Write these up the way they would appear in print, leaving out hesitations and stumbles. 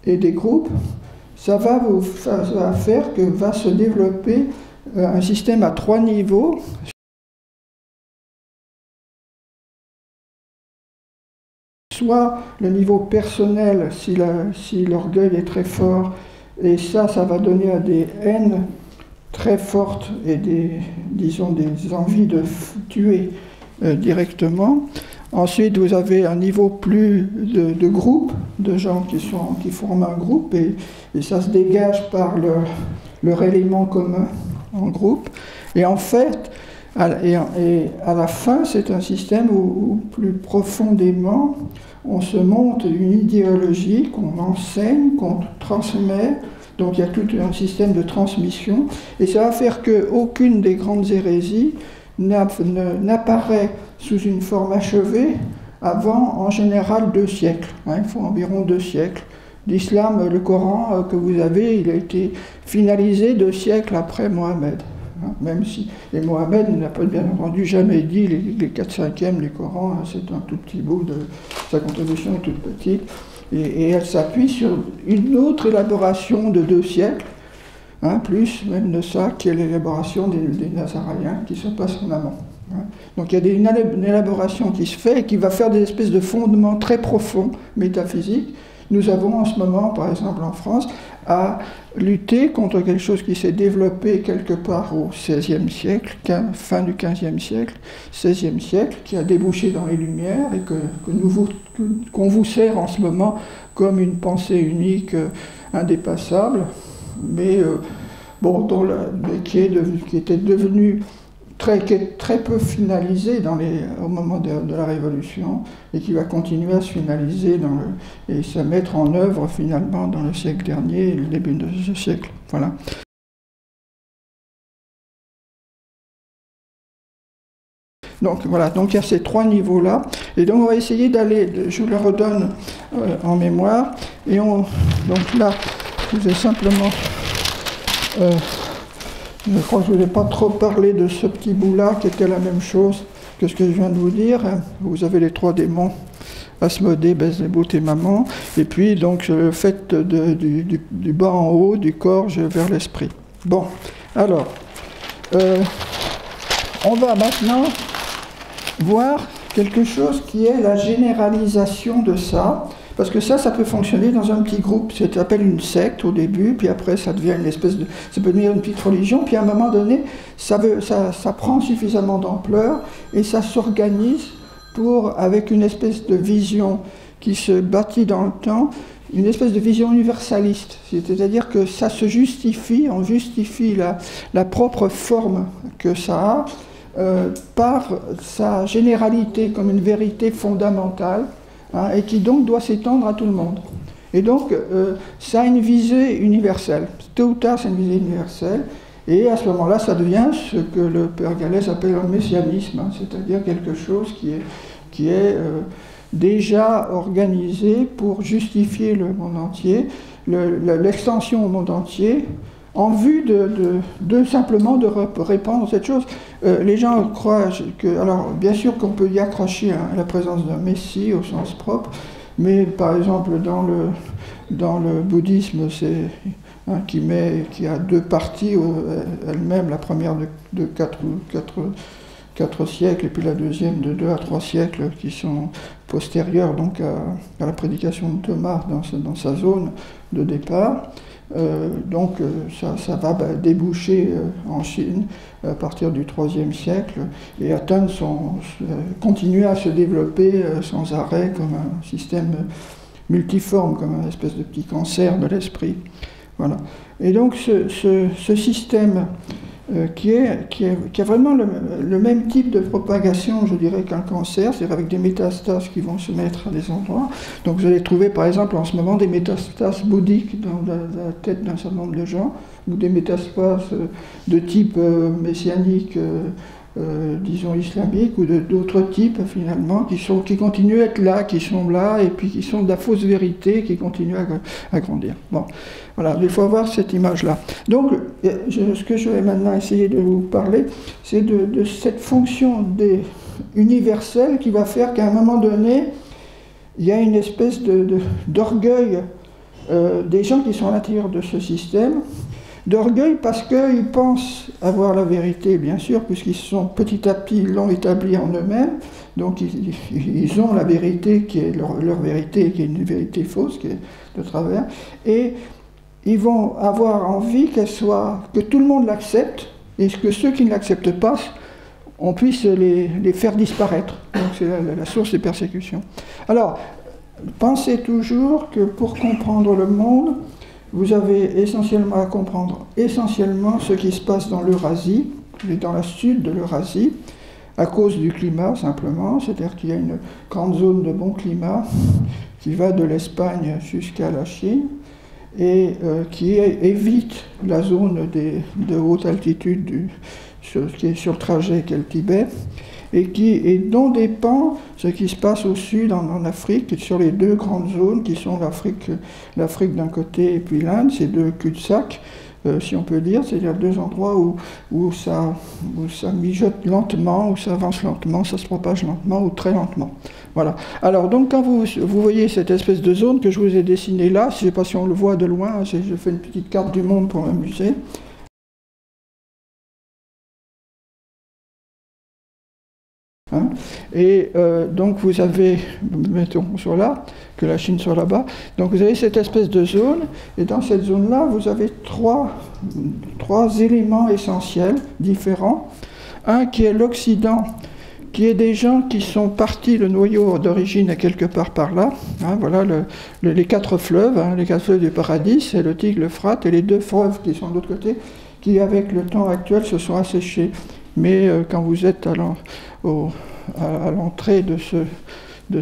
et des groupes, ça va faire que va se développer un système à 3 niveaux. Soit le niveau personnel, si l'orgueil est très fort, et ça va donner à des haines très fortes et disons, des envies de tuer directement. Ensuite, vous avez un niveau plus de groupe, de gens qui forment un groupe, et ça se dégage par leur élément commun en groupe. Et en fait, à la fin, c'est un système où plus profondément, on se monte une idéologie qu'on enseigne, qu'on transmet. Donc il y a tout un système de transmission. Et ça va faire qu'aucune des grandes hérésies n'apparaît sous une forme achevée avant, en général, 2 siècles. Il faut environ 2 siècles. L'islam, le Coran que vous avez, il a été finalisé 2 siècles après Mohammed. Même si Mohammed n'a pas bien entendu jamais dit les 4/5e du Coran, c'est un tout petit bout de sa contribution est toute petite, et elle s'appuie sur une autre élaboration de 2 siècles, plus même de ça, qui est l'élaboration des Nazaréens qui se passe en amont. Donc il y a une élaboration qui se fait et qui va faire des espèces de fondements très profonds, métaphysiques. Nous avons en ce moment, par exemple en France, à lutter contre quelque chose qui s'est développé quelque part au XVIe siècle, fin du XVe siècle, XVIe siècle, qui a débouché dans les Lumières et qu'on vous sert en ce moment comme une pensée unique, indépassable, mais qui était devenue qui est très peu finalisé au moment de la Révolution et qui va continuer à se finaliser et se mettre en œuvre finalement dans le siècle dernier et le début de ce siècle. Voilà. Donc voilà, donc il y a ces 3 niveaux-là. Et donc on va essayer d'aller, je vous le redonne en mémoire. Et donc là, je vous ai simplement... je crois que je ne voulais pas trop parler de ce petit bout-là, qui était la même chose que ce que je viens de vous dire. Vous avez les 3 démons, Asmodée, Belzébuth et Mammon. Et puis, donc, le fait du bas en haut, du corps vers l'esprit. Bon, alors, on va maintenant voir quelque chose qui est la généralisation de ça. Parce que ça peut fonctionner dans un petit groupe, ça s'appelle une secte au début, puis après ça devient une espèce de... ça peut devenir une petite religion, puis à un moment donné, ça prend suffisamment d'ampleur, et ça s'organise avec une espèce de vision qui se bâtit dans le temps, une espèce de vision universaliste. C'est-à-dire que ça se justifie, on justifie la propre forme que ça a, par sa généralité comme une vérité fondamentale, et qui donc doit s'étendre à tout le monde. Et donc, ça a une visée universelle. Tôt ou tard, c'est une visée universelle. Et à ce moment-là, ça devient ce que le père Galès appelle un messianisme, c'est-à-dire quelque chose qui est déjà organisé pour justifier le monde entier, l'extension au monde entier, en vue simplement de répandre cette chose. Les gens croient que... Alors, bien sûr qu'on peut y accrocher la présence d'un Messie au sens propre, mais par exemple, dans le bouddhisme, c'est qui a 2 parties elle-même, la première de 4 siècles, et puis la deuxième de 2 à 3 siècles, qui sont postérieures donc à la prédication de Thomas dans sa zone de départ. Donc ça va déboucher en Chine à partir du IIIe siècle et continuer à se développer sans arrêt comme un système multiforme, comme une espèce de petit cancer de l'esprit. Voilà. Et donc ce système qui a vraiment le même type de propagation, je dirais, qu'un cancer, c'est-à-dire avec des métastases qui vont se mettre à des endroits. Donc vous allez trouver par exemple en ce moment des métastases bouddhiques dans la tête d'un certain nombre de gens, ou des métastases de type messianique, disons islamique, ou d'autres types finalement, qui continuent à être là, qui sont là, et puis qui sont de la fausse vérité, qui continuent à grandir. Bon, voilà, il faut avoir cette image-là. Donc, ce que je vais maintenant essayer de vous parler, c'est de cette fonction universelle qui va faire qu'à un moment donné, il y a une espèce d'orgueil des gens qui sont à l'intérieur de ce système, d'orgueil parce qu'ils pensent avoir la vérité, bien sûr, puisqu'ils sont petit à petit, ils l'ont établie en eux-mêmes, donc ils ont la vérité qui est leur vérité, qui est une vérité fausse, qui est de travers, et ils vont avoir envie que tout le monde l'accepte, et que ceux qui ne l'acceptent pas, on puisse les faire disparaître. Donc c'est la source des persécutions. Alors, pensez toujours que pour comprendre le monde, vous avez essentiellement à comprendre ce qui se passe dans l'Eurasie, et dans la sud de l'Eurasie, à cause du climat simplement, c'est-à-dire qu'il y a une grande zone de bon climat qui va de l'Espagne jusqu'à la Chine, et qui évite la zone de haute altitude qui est sur le trajet qu'est le Tibet, et dont dépend ce qui se passe au sud en Afrique, sur les deux grandes zones qui sont l'Afrique d'un côté et puis l'Inde, ces deux cul-de-sac, si on peut dire, c'est-à-dire deux endroits où ça mijote lentement, où ça avance lentement, ça se propage lentement ou très lentement. Voilà. Alors donc quand vous voyez cette espèce de zone que je vous ai dessinée là, je ne sais pas si on le voit de loin, je fais une petite carte du monde pour m'amuser. Hein, et donc vous avez, mettons sur là, que la Chine soit là-bas, donc vous avez cette espèce de zone, et dans cette zone-là, vous avez trois éléments essentiels, différents. Un qui est l'Occident, qui est des gens qui sont partis, le noyau d'origine est quelque part par là, hein, voilà les quatre fleuves, hein, les quatre fleuves du paradis, c'est le Tigre, l'Euphrate, et les deux fleuves qui sont de l'autre côté, qui avec le temps actuel se sont asséchés. Mais quand vous êtes à l'entrée de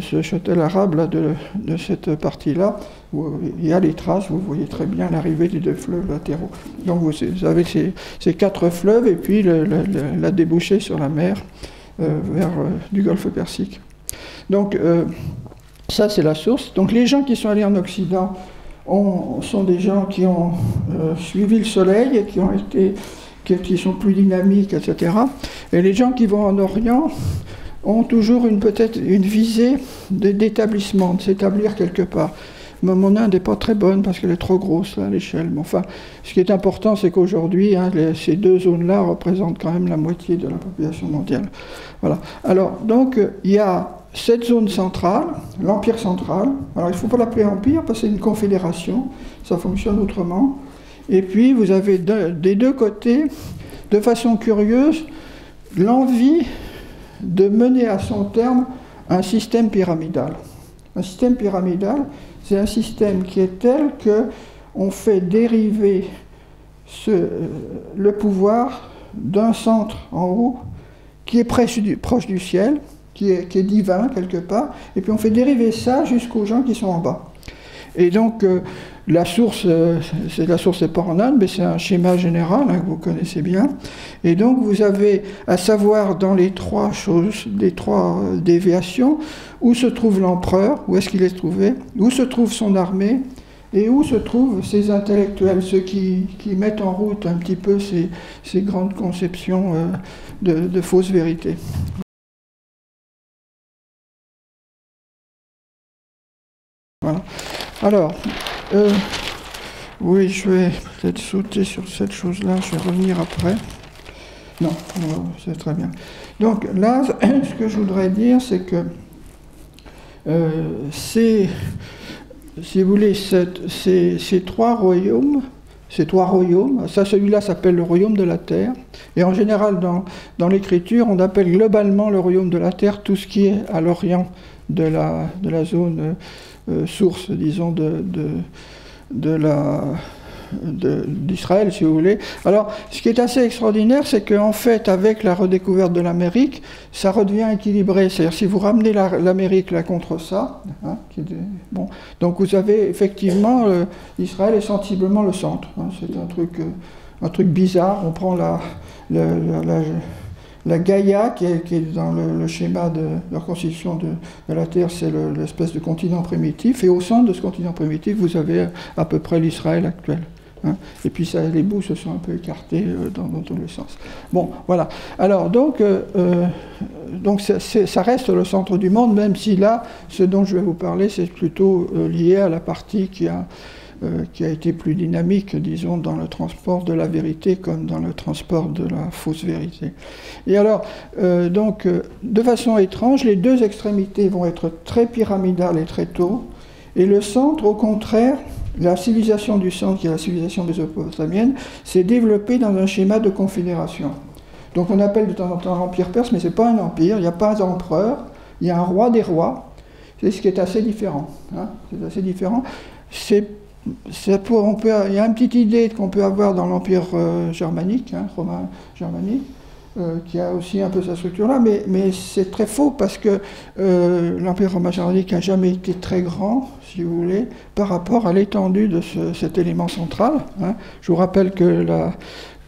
ce châtel arabe, là, de cette partie-là, il y a les traces, vous voyez très bien l'arrivée des deux fleuves latéraux. Donc vous avez ces quatre fleuves et puis la débouchée sur la mer vers du golfe Persique. Donc ça c'est la source. Donc les gens qui sont allés en Occident sont des gens qui ont suivi le soleil et qui sont plus dynamiques, etc. Et les gens qui vont en Orient ont toujours peut-être une visée d'établissement, de s'établir quelque part. Mais mon Inde n'est pas très bonne parce qu'elle est trop grosse à l'échelle. Mais enfin, ce qui est important, c'est qu'aujourd'hui, hein, ces deux zones-là représentent quand même la moitié de la population mondiale. Voilà. Alors, donc, il y a cette zone centrale, l'Empire central. Alors, il ne faut pas l'appeler empire parce que c'est une confédération, ça fonctionne autrement. Et puis, vous avez des deux côtés, de façon curieuse, l'envie de mener à son terme un système pyramidal. Un système pyramidal, c'est un système qui est tel qu'on fait dériver le pouvoir d'un centre en haut qui est proche du ciel, qui est divin quelque part, et puis on fait dériver ça jusqu'aux gens qui sont en bas. Et donc, la source n'est pas en Inde, mais c'est un schéma général hein, que vous connaissez bien. Et donc, vous avez à savoir dans les trois déviations, où se trouve l'empereur, où est-ce qu'il est trouvé, où se trouve son armée, et où se trouvent ces intellectuels, ceux qui mettent en route un petit peu ces grandes conceptions de fausses vérités. Voilà. Alors, oui, je vais peut-être sauter sur cette chose-là, je vais revenir après. Non, c'est très bien. Donc là, ce que je voudrais dire, c'est que si vous voulez, ces trois royaumes, ça, celui-là s'appelle le royaume de la terre, et en général, dans l'écriture, on appelle globalement le royaume de la terre tout ce qui est à l'orient de la zone source, disons, d'Israël, si vous voulez. Alors, ce qui est assez extraordinaire, c'est qu'en fait, avec la redécouverte de l'Amérique, ça redevient équilibré. C'est-à-dire, si vous ramenez l'Amérique là contre ça, hein, bon, donc vous avez effectivement, Israël est sensiblement le centre. Hein, c'est un truc bizarre. On prend la Gaïa, qui est dans le schéma de la constitution de la Terre, c'est l'espèce de continent primitif, et au centre de ce continent primitif, vous avez à peu près l'Israël actuel. Hein. Et puis les bouts se sont un peu écartés dans tous les sens. Bon, voilà. Alors, donc ça reste le centre du monde, même si là, ce dont je vais vous parler, c'est plutôt lié à la partie qui a qui a été plus dynamique, disons, dans le transport de la vérité comme dans le transport de la fausse vérité. Et alors, de façon étrange, les deux extrémités vont être très pyramidales et très tôt, et le centre, au contraire, la civilisation du centre, qui est la civilisation mésopotamienne, s'est développée dans un schéma de confédération. Donc on appelle de temps en temps l'empire perse, mais ce n'est pas un empire, il n'y a pas d'empereur, il y a un roi des rois, c'est ce qui est assez différent. Hein, c'est assez différent. Il y a une petite idée qu'on peut avoir dans l'empire germanique, hein, romain germanique, qui a aussi un peu sa structure-là, mais c'est très faux parce que l'Empire romain germanique n'a jamais été très grand, si vous voulez, par rapport à l'étendue de cet élément central. Hein. Je vous rappelle que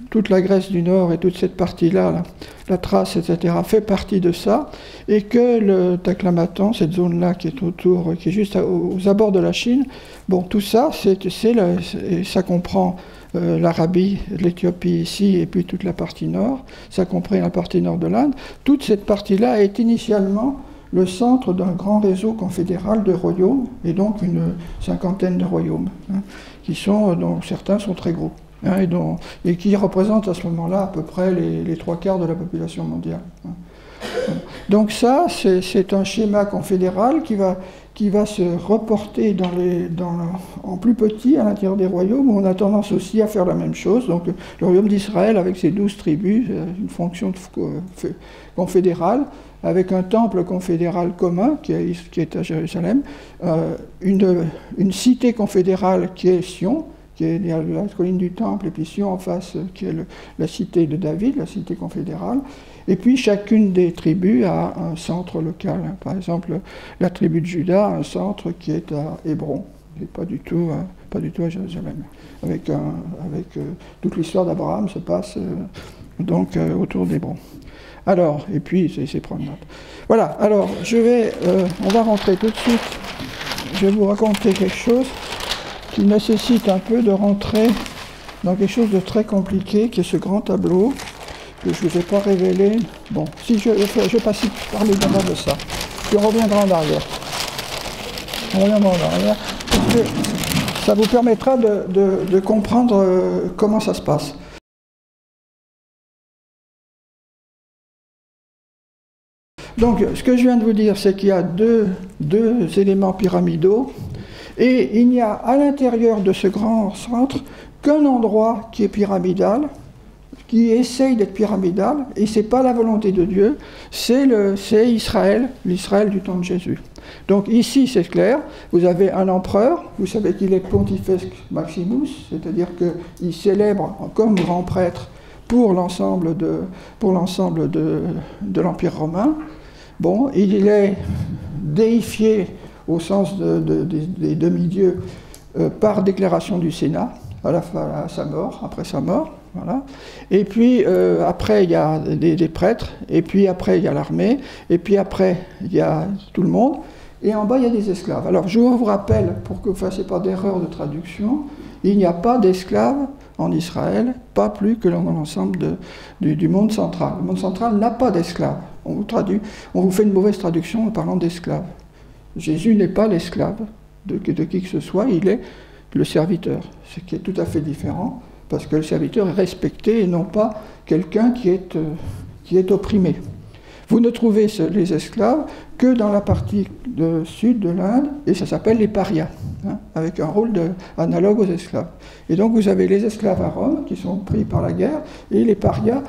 toute la Grèce du Nord et toute cette partie-là, la Thrace, etc., fait partie de ça, et que le Taklamakan, cette zone-là qui est autour, qui est juste aux abords de la Chine, bon, tout ça, ça comprend l'Arabie, l'Éthiopie ici, et puis toute la partie nord, ça comprend la partie nord de l'Inde. Toute cette partie-là est initialement le centre d'un grand réseau confédéral de royaumes, et donc une cinquantaine de royaumes, hein, dont certains sont très gros, hein, et qui représentent à ce moment-là à peu près les 3/4 de la population mondiale. Hein. Donc ça, c'est un schéma confédéral qui va se reporter en plus petit à l'intérieur des royaumes, où on a tendance aussi à faire la même chose. Donc le royaume d'Israël, avec ses 12 tribus, une fonction confédérale, avec un temple confédéral commun qui est à Jérusalem, une cité confédérale qui est Sion, qui est la colline du temple, et puis Sion en face, qui est la cité de David, la cité confédérale. Et puis chacune des tribus a un centre local. Par exemple, la tribu de Juda a un centre qui est à Hébron, et pas du tout à Jérusalem. Avec toute l'histoire d'Abraham se passe autour d'Hébron. Alors, et puis c'est promenades. Voilà, alors on va rentrer tout de suite. Je vais vous raconter quelque chose qui nécessite un peu de rentrer dans quelque chose de très compliqué, qui est ce grand tableau, que je ne vous ai pas révélé. Bon, si je vais pas parler d'abord de ça. Je reviendrai en arrière. Parce que ça vous permettra de comprendre comment ça se passe. Donc, ce que je viens de vous dire, c'est qu'il y a deux éléments pyramidaux, et il n'y a à l'intérieur de ce grand centre qu'un endroit qui est pyramidal, qui essaye d'être pyramidal, et ce n'est pas la volonté de Dieu, c'est Israël, l'Israël du temps de Jésus. Donc ici, c'est clair, vous avez un empereur, vous savez qu'il est Pontifex Maximus, c'est-à-dire qu'il célèbre comme grand prêtre pour l'ensemble de l'Empire romain. Bon, il est déifié au sens des demi-dieux par déclaration du Sénat à sa mort, après sa mort. Voilà. Et puis après il y a des prêtres, et puis après il y a l'armée, et puis après il y a tout le monde, et en bas il y a des esclaves. Alors je vous rappelle, pour que vous ne fassiez pas d'erreur de traduction, il n'y a pas d'esclaves en Israël, pas plus que dans l'ensemble du monde central. Le monde central n'a pas d'esclaves. On vous fait une mauvaise traduction en parlant d'esclaves. Jésus n'est pas l'esclave de qui que ce soit, il est le serviteur, ce qui est tout à fait différent, parce que le serviteur est respecté et non pas quelqu'un qui est opprimé. Vous ne trouvez les esclaves que dans la partie sud de l'Inde, et ça s'appelle les parias, hein, avec un rôle analogue aux esclaves. Et donc vous avez les esclaves à Rome, qui sont pris par la guerre, et les parias,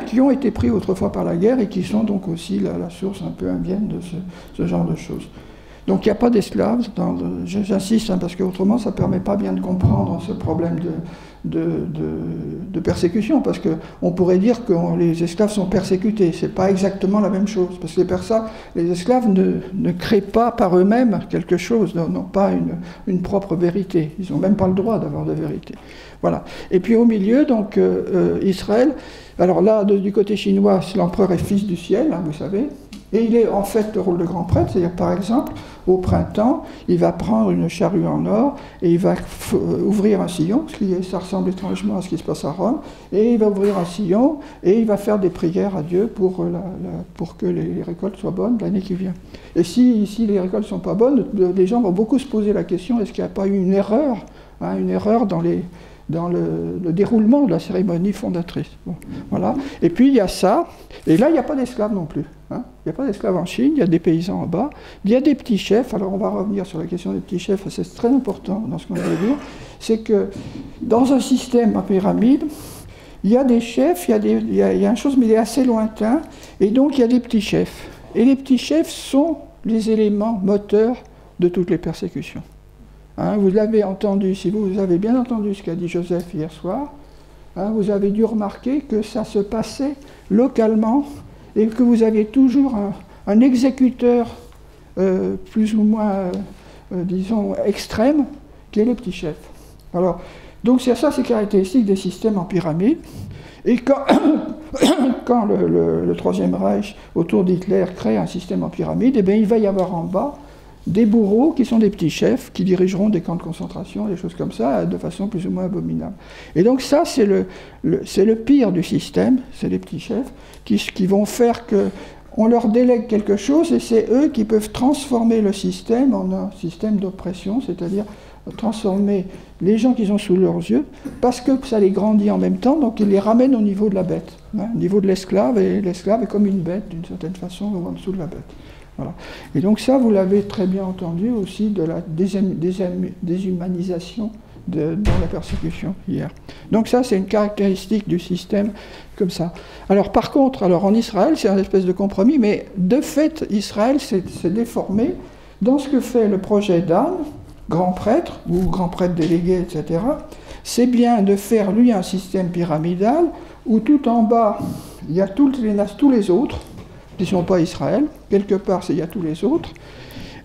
qui ont été pris autrefois par la guerre, et qui sont donc aussi la source un peu indienne de ce genre de choses. Donc il n'y a pas d'esclaves, j'insiste, hein, parce qu'autrement ça ne permet pas bien de comprendre ce problème de persécution, parce qu'on pourrait dire que les esclaves sont persécutés, ce n'est pas exactement la même chose, parce que les esclaves ne créent pas par eux-mêmes quelque chose, n'ont pas une propre vérité, ils n'ont même pas le droit d'avoir de vérité. Voilà. Et puis au milieu, donc Israël, alors là du côté chinois, l'empereur est fils du ciel, hein, vous savez, et il est en fait le rôle de grand prêtre, c'est-à-dire par exemple, au printemps, il va prendre une charrue en or et il va ouvrir un sillon, parce que ça ressemble étrangement à ce qui se passe à Rome, et il va ouvrir un sillon et il va faire des prières à Dieu pour que les récoltes soient bonnes l'année qui vient. Et si les récoltes ne sont pas bonnes, les gens vont beaucoup se poser la question, est-ce qu'il n'y a pas eu une erreur hein, une erreur dans le déroulement de la cérémonie fondatrice. Bon, voilà. Et puis il y a ça, et là il n'y a pas d'esclaves non plus. Hein. Il n'y a pas d'esclaves en Chine, il y a des paysans en bas, il y a des petits chefs. Alors on va revenir sur la question des petits chefs, c'est très important dans ce qu'on veut dire, c'est que dans un système en pyramide, il y a des chefs, il y a une chose, mais il est assez lointain, et donc il y a des petits chefs. Et les petits chefs sont les éléments moteurs de toutes les persécutions. Hein, vous l'avez entendu, si vous avez bien entendu ce qu'a dit Joseph hier soir, hein, vous avez dû remarquer que ça se passait localement et que vous aviez toujours un exécuteur plus ou moins, disons, extrême, qui est le petit chef. Alors, donc ça, c'est caractéristique des systèmes en pyramide. Et quand le Troisième Reich, autour d'Hitler, crée un système en pyramide, eh bien, il va y avoir en bas des bourreaux qui sont des petits chefs qui dirigeront des camps de concentration, des choses comme ça, de façon plus ou moins abominable. Et donc ça, c'est le pire du système, c'est les petits chefs qui vont faire qu'on leur délègue quelque chose et c'est eux qui peuvent transformer le système en un système d'oppression, c'est-à-dire transformer les gens qui sont sous leurs yeux, parce que ça les grandit en même temps, donc ils les ramènent au niveau de la bête, hein, au niveau de l'esclave, et l'esclave est comme une bête, d'une certaine façon, en dessous de la bête. Voilà. Et donc ça, vous l'avez très bien entendu aussi de la déshumanisation dans la persécution hier. Donc ça, c'est une caractéristique du système comme ça. Alors par contre, en Israël, c'est un espèce de compromis, mais de fait, Israël s'est déformé dans ce que fait le projet d'Anne, grand prêtre, ou grand prêtre délégué, etc. C'est bien de faire, lui, un système pyramidal, où tout en bas, il y a tous les autres, qui ne sont pas Israël, quelque part il y a tous les autres,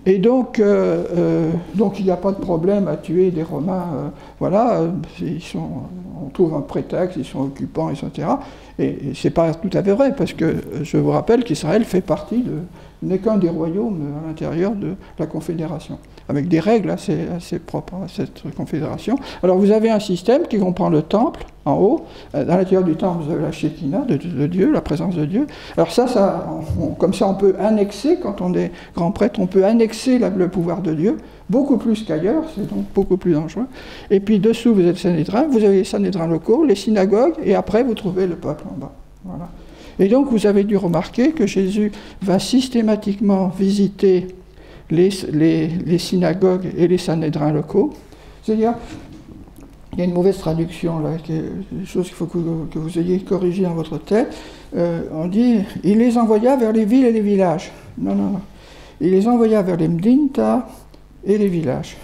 et donc il n'y a pas de problème à tuer des Romains, voilà, on trouve un prétexte, ils sont occupants, etc. Et c'est pas tout à fait vrai, parce que je vous rappelle qu'Israël fait partie n'est qu'un des royaumes à l'intérieur de la Confédération, avec des règles assez propres à cette Confédération. Alors vous avez un système qui comprend le temple, en haut, à l'intérieur du temple vous avez la Shekinah de Dieu, la présence de Dieu. Alors comme ça on peut annexer, quand on est grand prêtre, on peut annexer le pouvoir de Dieu, beaucoup plus qu'ailleurs, c'est donc beaucoup plus dangereux. Et puis dessous vous avez le Sanhédrin, vous avez les Sanhédrins locaux, les synagogues, et après vous trouvez le peuple en bas. Voilà. Et donc vous avez dû remarquer que Jésus va systématiquement visiter les synagogues et les Sanhédrins locaux. C'est-à-dire, il y a une mauvaise traduction là, une chose qu'il faut que vous ayez corrigé dans votre tête. On dit, il les envoya vers les villes et les villages. Non. Il les envoya vers les Mdinta et les villages.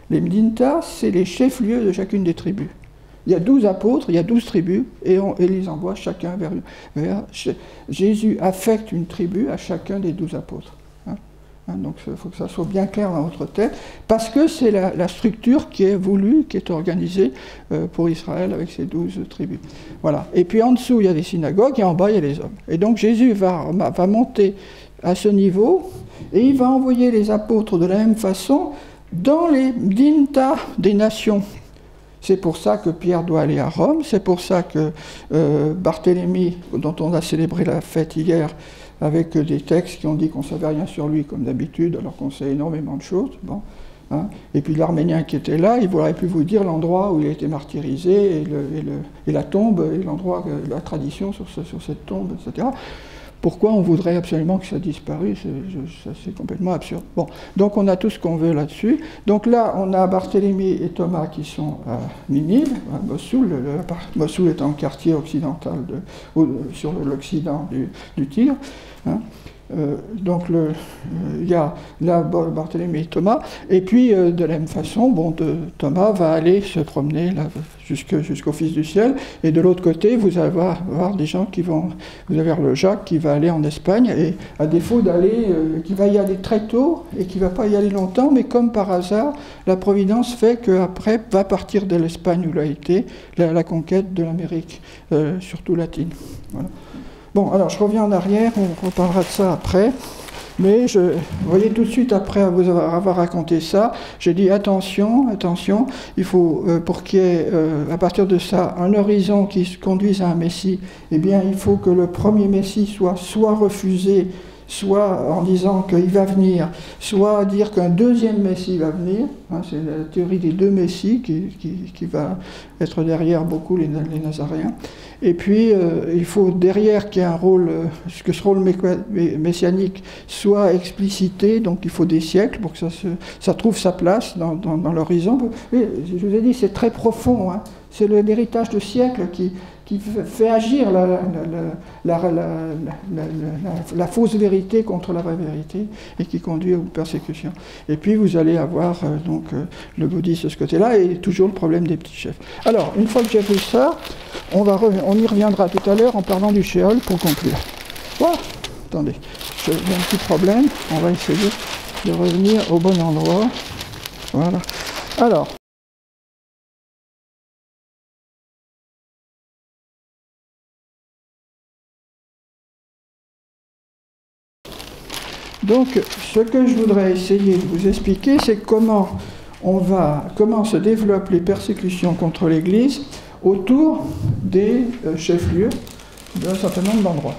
Les Mdinta, c'est les chefs-lieux de chacune des tribus. Il y a 12 apôtres, il y a 12 tribus, et les envoie chacun vers Jésus affecte une tribu à chacun des 12 apôtres. Donc il faut que ça soit bien clair dans votre tête, parce que c'est la structure qui est voulue, qui est organisée pour Israël avec ses 12 tribus. Voilà. Et puis en dessous, il y a des synagogues, et en bas, il y a les hommes. Et donc Jésus va monter à ce niveau, et il va envoyer les apôtres de la même façon dans les Mdinta des nations. C'est pour ça que Pierre doit aller à Rome, c'est pour ça que Barthélemy, dont on a célébré la fête hier, avec des textes qui ont dit qu'on ne savait rien sur lui comme d'habitude, alors qu'on sait énormément de choses. Bon, hein. Et puis l'Arménien qui était là, il aurait pu vous dire l'endroit où il a été martyrisé, et la tombe, et l'endroit, la tradition sur cette tombe, etc. Pourquoi on voudrait absolument que ça disparaisse? C'est complètement absurde. Bon, donc on a tout ce qu'on veut là-dessus. Donc là, on a Barthélemy et Thomas qui sont à Ninive, à Mossoul. Mossoul est un quartier occidental sur l'occident du Tigre. Hein. Donc il y a là Barthélemy et Thomas, et puis de la même façon, Thomas va aller se promener là, jusqu'au Fils du ciel, et de l'autre côté vous allez voir des gens vous avez le Jacques qui va aller en Espagne, et à défaut d'aller, qui va y aller très tôt et qui ne va pas y aller longtemps, mais comme par hasard, la Providence fait qu'après va partir de l'Espagne où il a été la conquête de l'Amérique, surtout latine. Voilà. Bon, alors je reviens en arrière, on reparlera de ça après, mais vous voyez tout de suite après vous avoir raconté ça, j'ai dit attention, il faut, pour qu'il y ait à partir de ça un horizon qui conduise à un Messie, eh bien il faut que le premier Messie soit refusé soit en disant qu'il va venir, soit dire qu'un deuxième Messie va venir. Hein, c'est la théorie des deux Messies qui va être derrière beaucoup les Nazaréens. Et puis, il faut derrière qu'il y ait un rôle, que ce rôle messianique soit explicité, donc il faut des siècles pour que ça trouve sa place dans l'horizon. Je vous ai dit, c'est très profond, hein. C'est l'héritage de siècles qui fait agir la fausse vérité contre la vraie vérité et qui conduit aux persécutions. Et puis vous allez avoir le bouddhisme de ce côté-là et toujours le problème des petits chefs. Alors, une fois que j'ai vu ça, on y reviendra tout à l'heure en parlant du shéol pour conclure. Voilà. Attendez, j'ai un petit problème, on va essayer de revenir au bon endroit. Voilà. Alors, donc, ce que je voudrais essayer de vous expliquer, c'est comment se développent les persécutions contre l'Église autour des chefs-lieux d'un certain nombre d'endroits.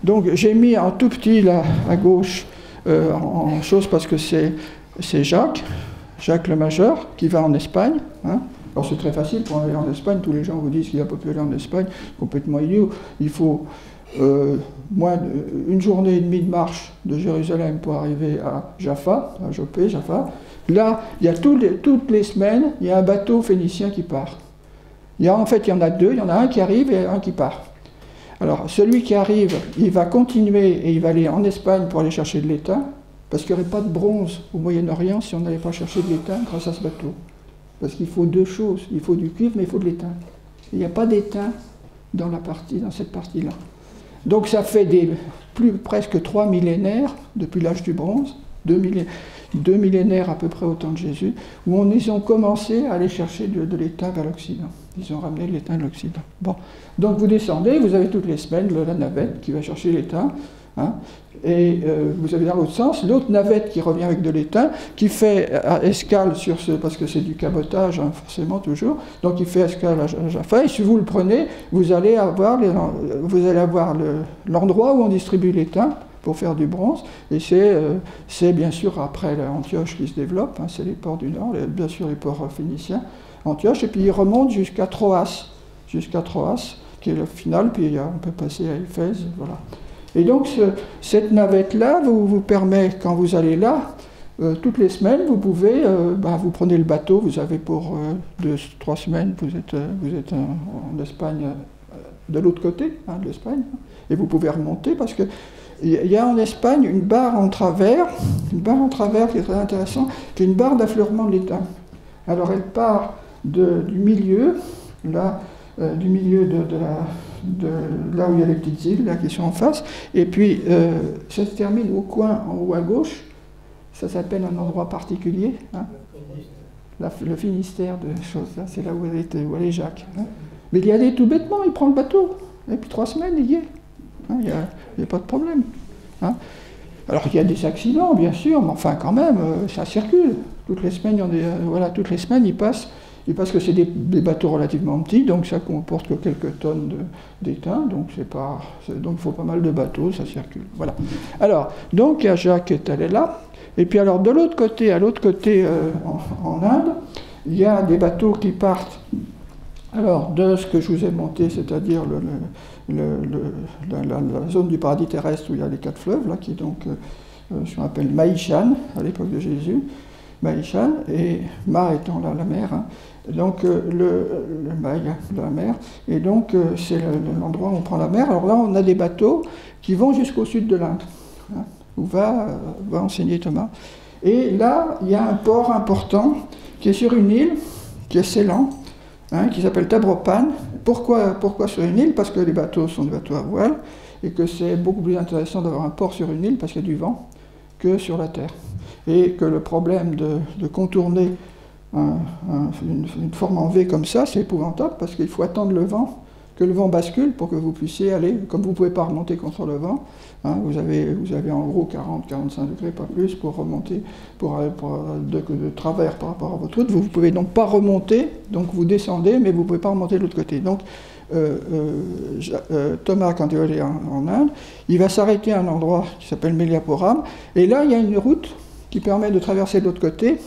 Donc, j'ai mis en tout petit là à gauche en chose parce que c'est Jacques le Majeur, qui va en Espagne. Hein. Alors, c'est très facile pour aller en Espagne. Tous les gens vous disent qu'il a pas pu aller en Espagne. Complètement idiot. Il faut une journée et demie de marche de Jérusalem pour arriver à Jaffa, à Jopé, Jaffa. Là, il y a toutes les semaines, il y a un bateau phénicien qui part. Il y en a deux, il y en a un qui arrive et un qui part. Alors, celui qui arrive, il va continuer et il va aller en Espagne pour aller chercher de l'étain, parce qu'il n'y aurait pas de bronze au Moyen-Orient si on n'allait pas chercher de l'étain grâce à ce bateau. Parce qu'il faut deux choses, il faut du cuivre, mais il faut de l'étain. Il n'y a pas d'étain dans cette partie-là. Donc ça fait presque 3 millénaires, depuis l'âge du bronze, 2 millénaires à peu près au temps de Jésus, où ils ont commencé à aller chercher de l'étain vers l'Occident. Ils ont ramené l'étain de l'Occident. Bon. Donc vous descendez, vous avez toutes les semaines la navette qui va chercher l'étain, hein, et vous avez dans l'autre sens l'autre navette qui revient avec de l'étain, qui fait escale parce que c'est du cabotage, hein, forcément toujours, donc il fait escale à Jaffa, et si vous le prenez, vous allez avoir l'endroit où on distribue l'étain pour faire du bronze, et c'est bien sûr après Antioche qui se développe, hein, c'est les ports du Nord, bien sûr les ports phéniciens, Antioche, et puis il remonte jusqu'à Troas, qui est le final, puis on peut passer à Éphèse, voilà. Et donc cette navette-là vous permet, quand vous allez là, toutes les semaines, vous pouvez, vous prenez le bateau, vous avez pour 2-3 semaines, vous êtes en Espagne, de l'autre côté de l'Espagne, et vous pouvez remonter, parce que il y a en Espagne une barre en travers qui est très intéressante, qui est une barre d'affleurement de l'étain. Alors elle part du milieu, là, du milieu de là où il y a les petites îles, là, qui sont en face, et puis ça se termine au coin, en haut à gauche, ça s'appelle un endroit particulier, hein, le Finistère de choses, là, c'est là où est Jacques. Hein. Mais il y allait tout bêtement, il prend le bateau, et puis 3 semaines, il y est. Hein, il n'y a pas de problème. Hein. Alors il y a des accidents, bien sûr, mais enfin quand même, ça circule. Toutes les semaines, toutes les semaines, il passe que c'est des bateaux relativement petits, donc ça comporte que quelques tonnes d'étain, donc il faut pas mal de bateaux, ça circule. Voilà. Alors, donc il y a Jacques qui est allé là, et puis alors de l'autre côté, en Inde, il y a des bateaux qui partent alors de ce que je vous ai monté, c'est-à-dire la zone du paradis terrestre où il y a les 4 fleuves, là, qui est donc ce qu'on appelle Maïchan, à l'époque de Jésus, Maïchan, et Ma étant la mer, hein. Donc le Maï, la mer, et donc c'est l'endroit où on prend la mer. Alors là, on a des bateaux qui vont jusqu'au sud de l'Inde, hein, où va enseigner Thomas. Et là, il y a un port important qui est sur une île, qui est Ceylan, hein, qui s'appelle Tapropan. Pourquoi sur une île? Parce que les bateaux sont des bateaux à voile, et que c'est beaucoup plus intéressant d'avoir un port sur une île, parce qu'il y a du vent, que sur la terre. Et que le problème de contourner une forme en V comme ça, c'est épouvantable, parce qu'il faut attendre le vent, que le vent bascule pour que vous puissiez aller, comme vous ne pouvez pas remonter contre le vent, hein, vous avez en gros 40-45 degrés, pas plus, pour remonter, de travers par rapport à votre route. Vous ne pouvez donc pas remonter, donc vous descendez, mais vous ne pouvez pas remonter de l'autre côté. Donc Thomas, quand il va aller en Inde, il va s'arrêter à un endroit qui s'appelle Meliapuram, et là il y a une route qui permet de traverser de l'autre côté,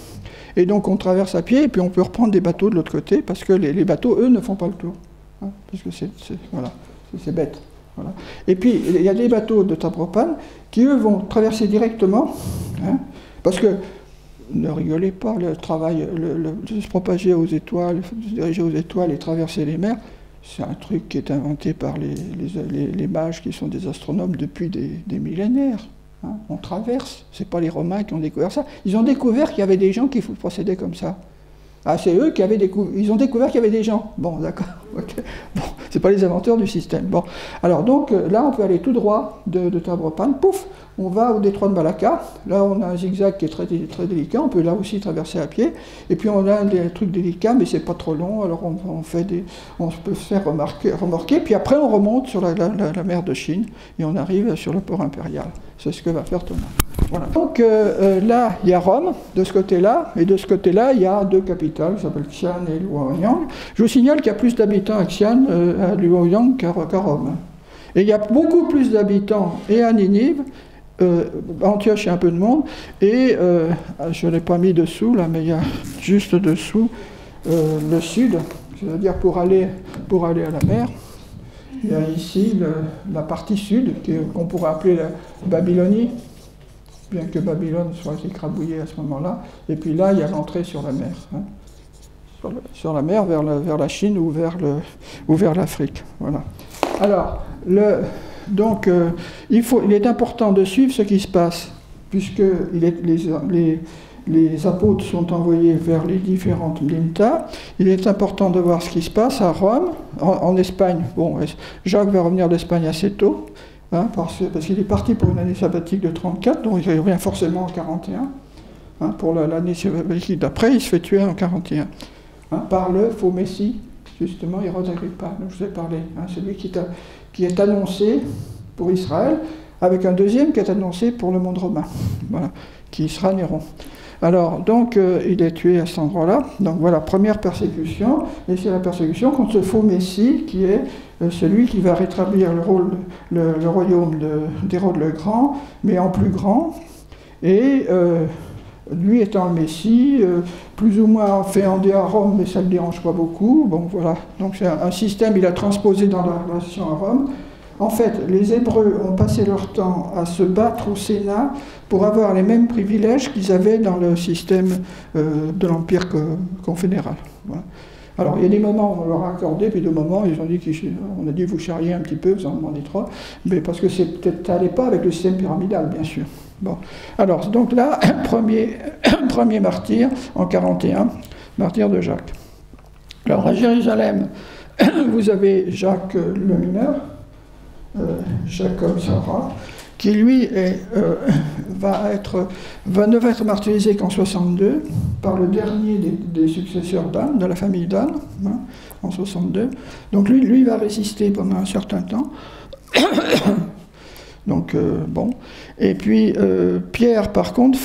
et donc on traverse à pied, et puis on peut reprendre des bateaux de l'autre côté, parce que les bateaux, eux, ne font pas le tour. Hein, parce que c'est bête. Voilà. Et puis il y a des bateaux de Taprobatan qui, eux, vont traverser directement, hein, parce que, ne rigolez pas, le travail, de se propager aux étoiles, de se diriger aux étoiles et traverser les mers, c'est un truc qui est inventé par les mages qui sont des astronomes depuis des millénaires. Hein. On traverse, c'est pas les Romains qui ont découvert ça. Ils ont découvert qu'il y avait des gens qui procédaient comme ça. Ah, c'est eux qui avaient découvert. Ils ont découvert qu'il y avait des gens. Bon, d'accord. Okay. Bon, c'est pas les inventeurs du système. Bon, alors donc là, on peut aller tout droit de Taprobatan. Pouf, on va au détroit de Malacca. Là, on a un zigzag qui est très, très délicat. On peut là aussi traverser à pied. Et puis on a des trucs délicats, mais c'est pas trop long. Alors on peut se faire remorquer. Puis après, on remonte sur la mer de Chine et on arrive sur le port impérial. C'est ce que va faire Thomas. Voilà. Donc là, il y a Rome, de ce côté-là, et de ce côté-là, il y a deux capitales, qui s'appellent Xi'an et Luoyang. Je vous signale qu'il y a plus d'habitants à Xi'an, à Luoyang qu'à Rome. Et il y a beaucoup plus d'habitants et à Ninive, Antioche, il y a un peu de monde, et je ne l'ai pas mis dessous, là, mais il y a juste dessous le sud, c'est-à-dire pour aller à la mer. Il y a ici la partie sud, qu'on pourrait appeler la Babylonie, bien que Babylone soit écrabouillée à ce moment-là. Et puis là, il y a l'entrée sur la mer. Hein, sur la mer vers la Chine ou vers l'Afrique. Voilà. Alors, donc, il est important de suivre ce qui se passe, puisque les apôtres sont envoyés vers les différentes Lintas. Il est important de voir ce qui se passe à Rome, en Espagne. Bon, Jacques va revenir d'Espagne assez tôt, hein, parce qu'il est parti pour une année sabbatique de 34, donc il revient forcément en 41. Hein, pour l'année sabbatique d'après, il se fait tuer en 41. Hein, par le faux Messie, justement, Hérode Agrippa, dont je vous ai parlé. Hein, celui qui est annoncé pour Israël, avec un deuxième qui est annoncé pour le monde romain, voilà, qui sera Néron. Alors, donc, il est tué à cet endroit-là. Donc, voilà, première persécution. Et c'est la persécution contre ce faux Messie qui est celui qui va rétablir le royaume d'Hérode le Grand, mais en plus grand. Et lui étant le Messie, plus ou moins féandé à Rome, mais ça ne le dérange pas beaucoup. Bon, voilà. Donc, c'est un système, il a transposé dans la relation à Rome. En fait, les Hébreux ont passé leur temps à se battre au Sénat pour avoir les mêmes privilèges qu'ils avaient dans le système de l'Empire confédéral. Voilà. Alors, il y a des moments où on leur a accordé, puis des moments où ils ont dit on a dit vous charriez un petit peu, vous en demandez trop, mais parce que ça n'allait pas avec le système pyramidal, bien sûr. Bon. Alors, donc là, premier martyr en 41, martyr de Jacques. Alors, à Jérusalem, vous avez Jacques le mineur, Jacob Sarah, qui lui ne va être martyrisé qu'en 62 par le dernier des successeurs d'Anne, de la famille d'Anne, hein, en 62. Donc lui va résister pendant un certain temps. Donc bon. Et puis Pierre, par contre,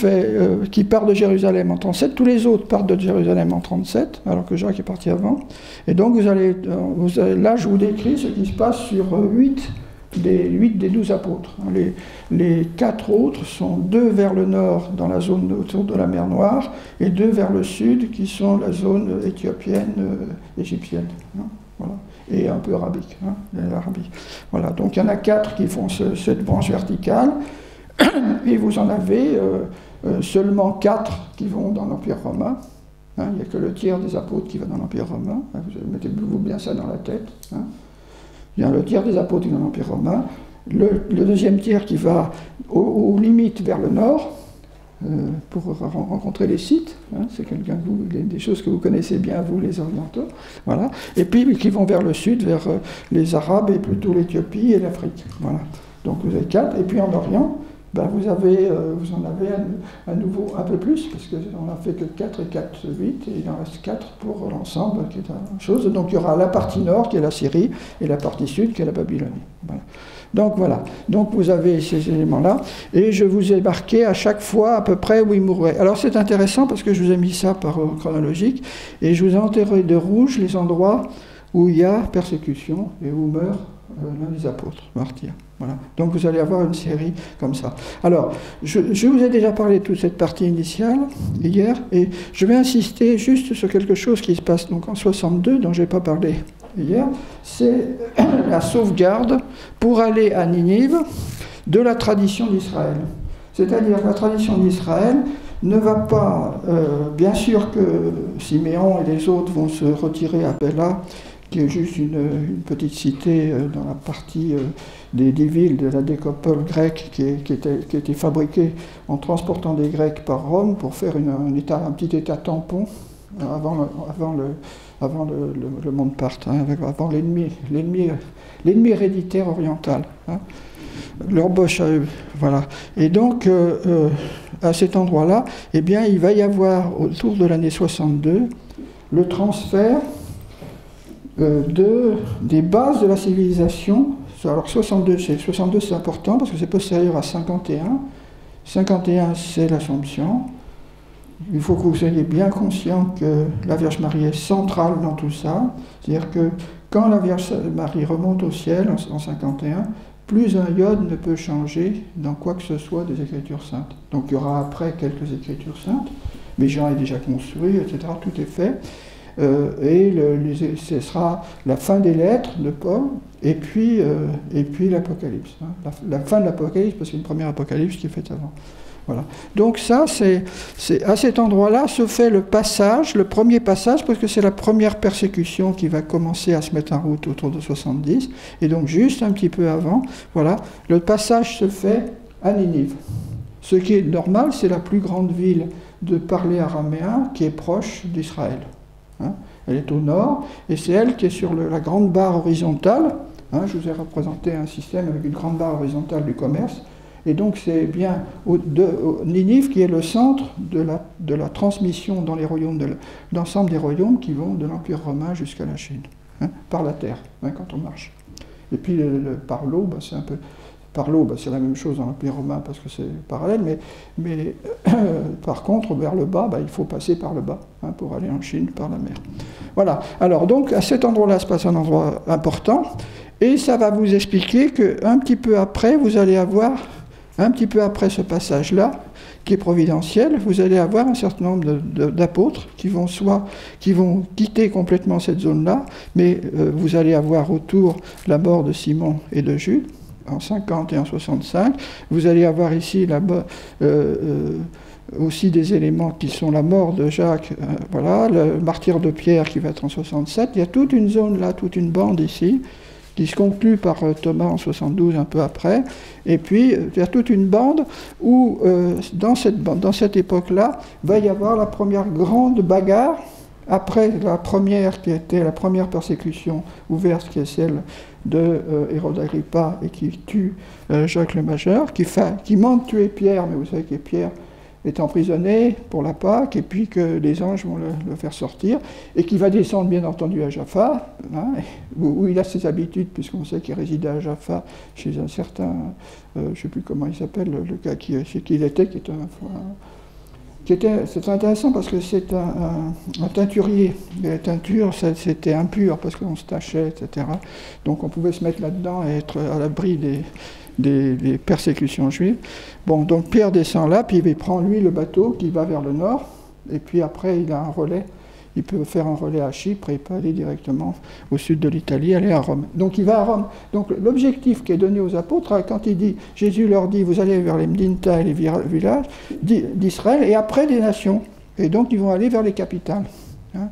qui part de Jérusalem en 37. Tous les autres partent de Jérusalem en 37, alors que Jacques est parti avant. Et donc là, je vous décris ce qui se passe sur 8 des 12 apôtres. Les 4 autres sont 2 vers le nord, dans la zone autour de la mer Noire, et 2 vers le sud, qui sont la zone éthiopienne, égyptienne. Hein, voilà. Et un peu arabique. Hein, l'Arabie. Voilà. Donc il y en a 4 qui font cette branche verticale, et vous en avez seulement 4 qui vont dans l'Empire romain. Hein, il n'y a que le tiers des apôtres qui va dans l'Empire romain. Hein, mettez-vous bien ça dans la tête. Hein. Il y a le tiers des apôtres qui va dans l'Empire romain, le deuxième tiers qui va aux limites vers le nord, pour rencontrer les sites, hein, c'est des choses que vous connaissez bien, vous les orientaux, voilà. Et puis qui vont vers le sud, vers les Arabes et plutôt l'Éthiopie et l'Afrique. Voilà. Donc vous avez 4, et puis en Orient, ben vous en avez à nouveau un peu plus, parce qu'on n'a fait que 4 et 4, 8, et il en reste 4 pour l'ensemble, qui est une chose. Donc il y aura la partie nord, qui est la Syrie, et la partie sud, qui est la Babylonie. Voilà. Donc voilà, donc vous avez ces éléments-là, et je vous ai marqué à chaque fois à peu près où il mourrait. Alors c'est intéressant, parce que je vous ai mis ça par chronologique, et je vous ai enterré de rouge les endroits où il y a persécution et où meurt l'un des apôtres, martyr. Voilà. Donc vous allez avoir une série comme ça. Alors, je vous ai déjà parlé de toute cette partie initiale hier, et je vais insister juste sur quelque chose qui se passe donc en 62, dont je n'ai pas parlé hier, c'est la sauvegarde pour aller à Ninive de la tradition d'Israël. C'est-à-dire que la tradition d'Israël ne va pas, bien sûr que Siméon et les autres vont se retirer à Pella, qui est juste une petite cité dans la partie des villes de la décopole grecque qui a été fabriquée en transportant des Grecs par Rome pour faire un petit état tampon avant le monde part, hein, avant l'ennemi héréditaire oriental. Hein. Leur boche à eux, voilà. Et donc, à cet endroit-là, eh bien, il va y avoir, autour de l'année 62, le transfert des bases de la civilisation. Alors 62 c'est important parce que c'est postérieur à 51. 51 c'est l'Assomption. Il faut que vous soyez bien conscient que la Vierge Marie est centrale dans tout ça. C'est-à-dire que quand la Vierge Marie remonte au ciel en 51, plus un iode ne peut changer dans quoi que ce soit des Écritures saintes. Donc il y aura après quelques Écritures saintes, mais Jean est déjà construit, etc. Tout est fait. Ce sera la fin des lettres de Paul, et puis l'Apocalypse. Hein. La fin de l'Apocalypse, parce qu'il y a une première Apocalypse qui est faite avant. Voilà. Donc ça, c'est à cet endroit-là se fait le passage, le premier passage, parce que c'est la première persécution qui va commencer à se mettre en route autour de 70, et donc juste un petit peu avant, voilà, le passage se fait à Ninive. Ce qui est normal, c'est la plus grande ville de parler araméen qui est proche d'Israël. Hein, elle est au nord, et c'est elle qui est sur la grande barre horizontale. Hein, je vous ai représenté un système avec une grande barre horizontale du commerce, et donc c'est bien Ninive qui est le centre de la transmission dans les royaumes, d'ensemble des royaumes qui vont de l'Empire romain jusqu'à la Chine, hein, par la terre, hein, quand on marche. Et puis par l'eau, c'est un peu... Par l'eau, c'est la même chose dans l'Empire romain parce que c'est parallèle, mais par contre, vers le bas, il faut passer par le bas, hein, pour aller en Chine par la mer. Voilà. Alors donc, à cet endroit-là se passe un endroit important, et ça va vous expliquer qu'un petit peu après, vous allez avoir, un petit peu après ce passage-là, qui est providentiel, vous allez avoir un certain nombre d'apôtres qui vont quitter complètement cette zone-là, mais vous allez avoir autour la mort de Simon et de Jude, en 50 et en 65. Vous allez avoir ici aussi des éléments qui sont la mort de Jacques, voilà, le martyre de Pierre qui va être en 67. Il y a toute une zone là, toute une bande ici, qui se conclut par Thomas en 72, un peu après. Et puis, il y a toute une bande où, dans cette époque-là, va y avoir la première grande bagarre, après la première qui était la première persécution ouverte, qui est celle de Hérode Agrippa et qui tue Jacques le Majeur, qui manque tuer Pierre, mais vous savez que Pierre est emprisonné pour la Pâque, et puis que les anges vont le faire sortir, et qui va descendre bien entendu à Jaffa, hein, où il a ses habitudes, puisqu'on sait qu'il résidait à Jaffa chez un certain, je ne sais plus comment il s'appelle, le gars chez qui il était, c'est intéressant parce que c'est un teinturier. Et la teinture, c'était impur parce qu'on se tachait, etc. Donc on pouvait se mettre là-dedans et être à l'abri des persécutions juives. Bon, donc Pierre descend là, puis il prend lui le bateau qui va vers le nord, et puis après il a un relais. Il peut faire un relais à Chypre et il peut aller directement au sud de l'Italie, aller à Rome. Donc il va à Rome. Donc l'objectif qui est donné aux apôtres, quand Jésus leur dit, vous allez vers les Mdinta et les villages d'Israël, et après des nations. Et donc ils vont aller vers les capitales. Hein,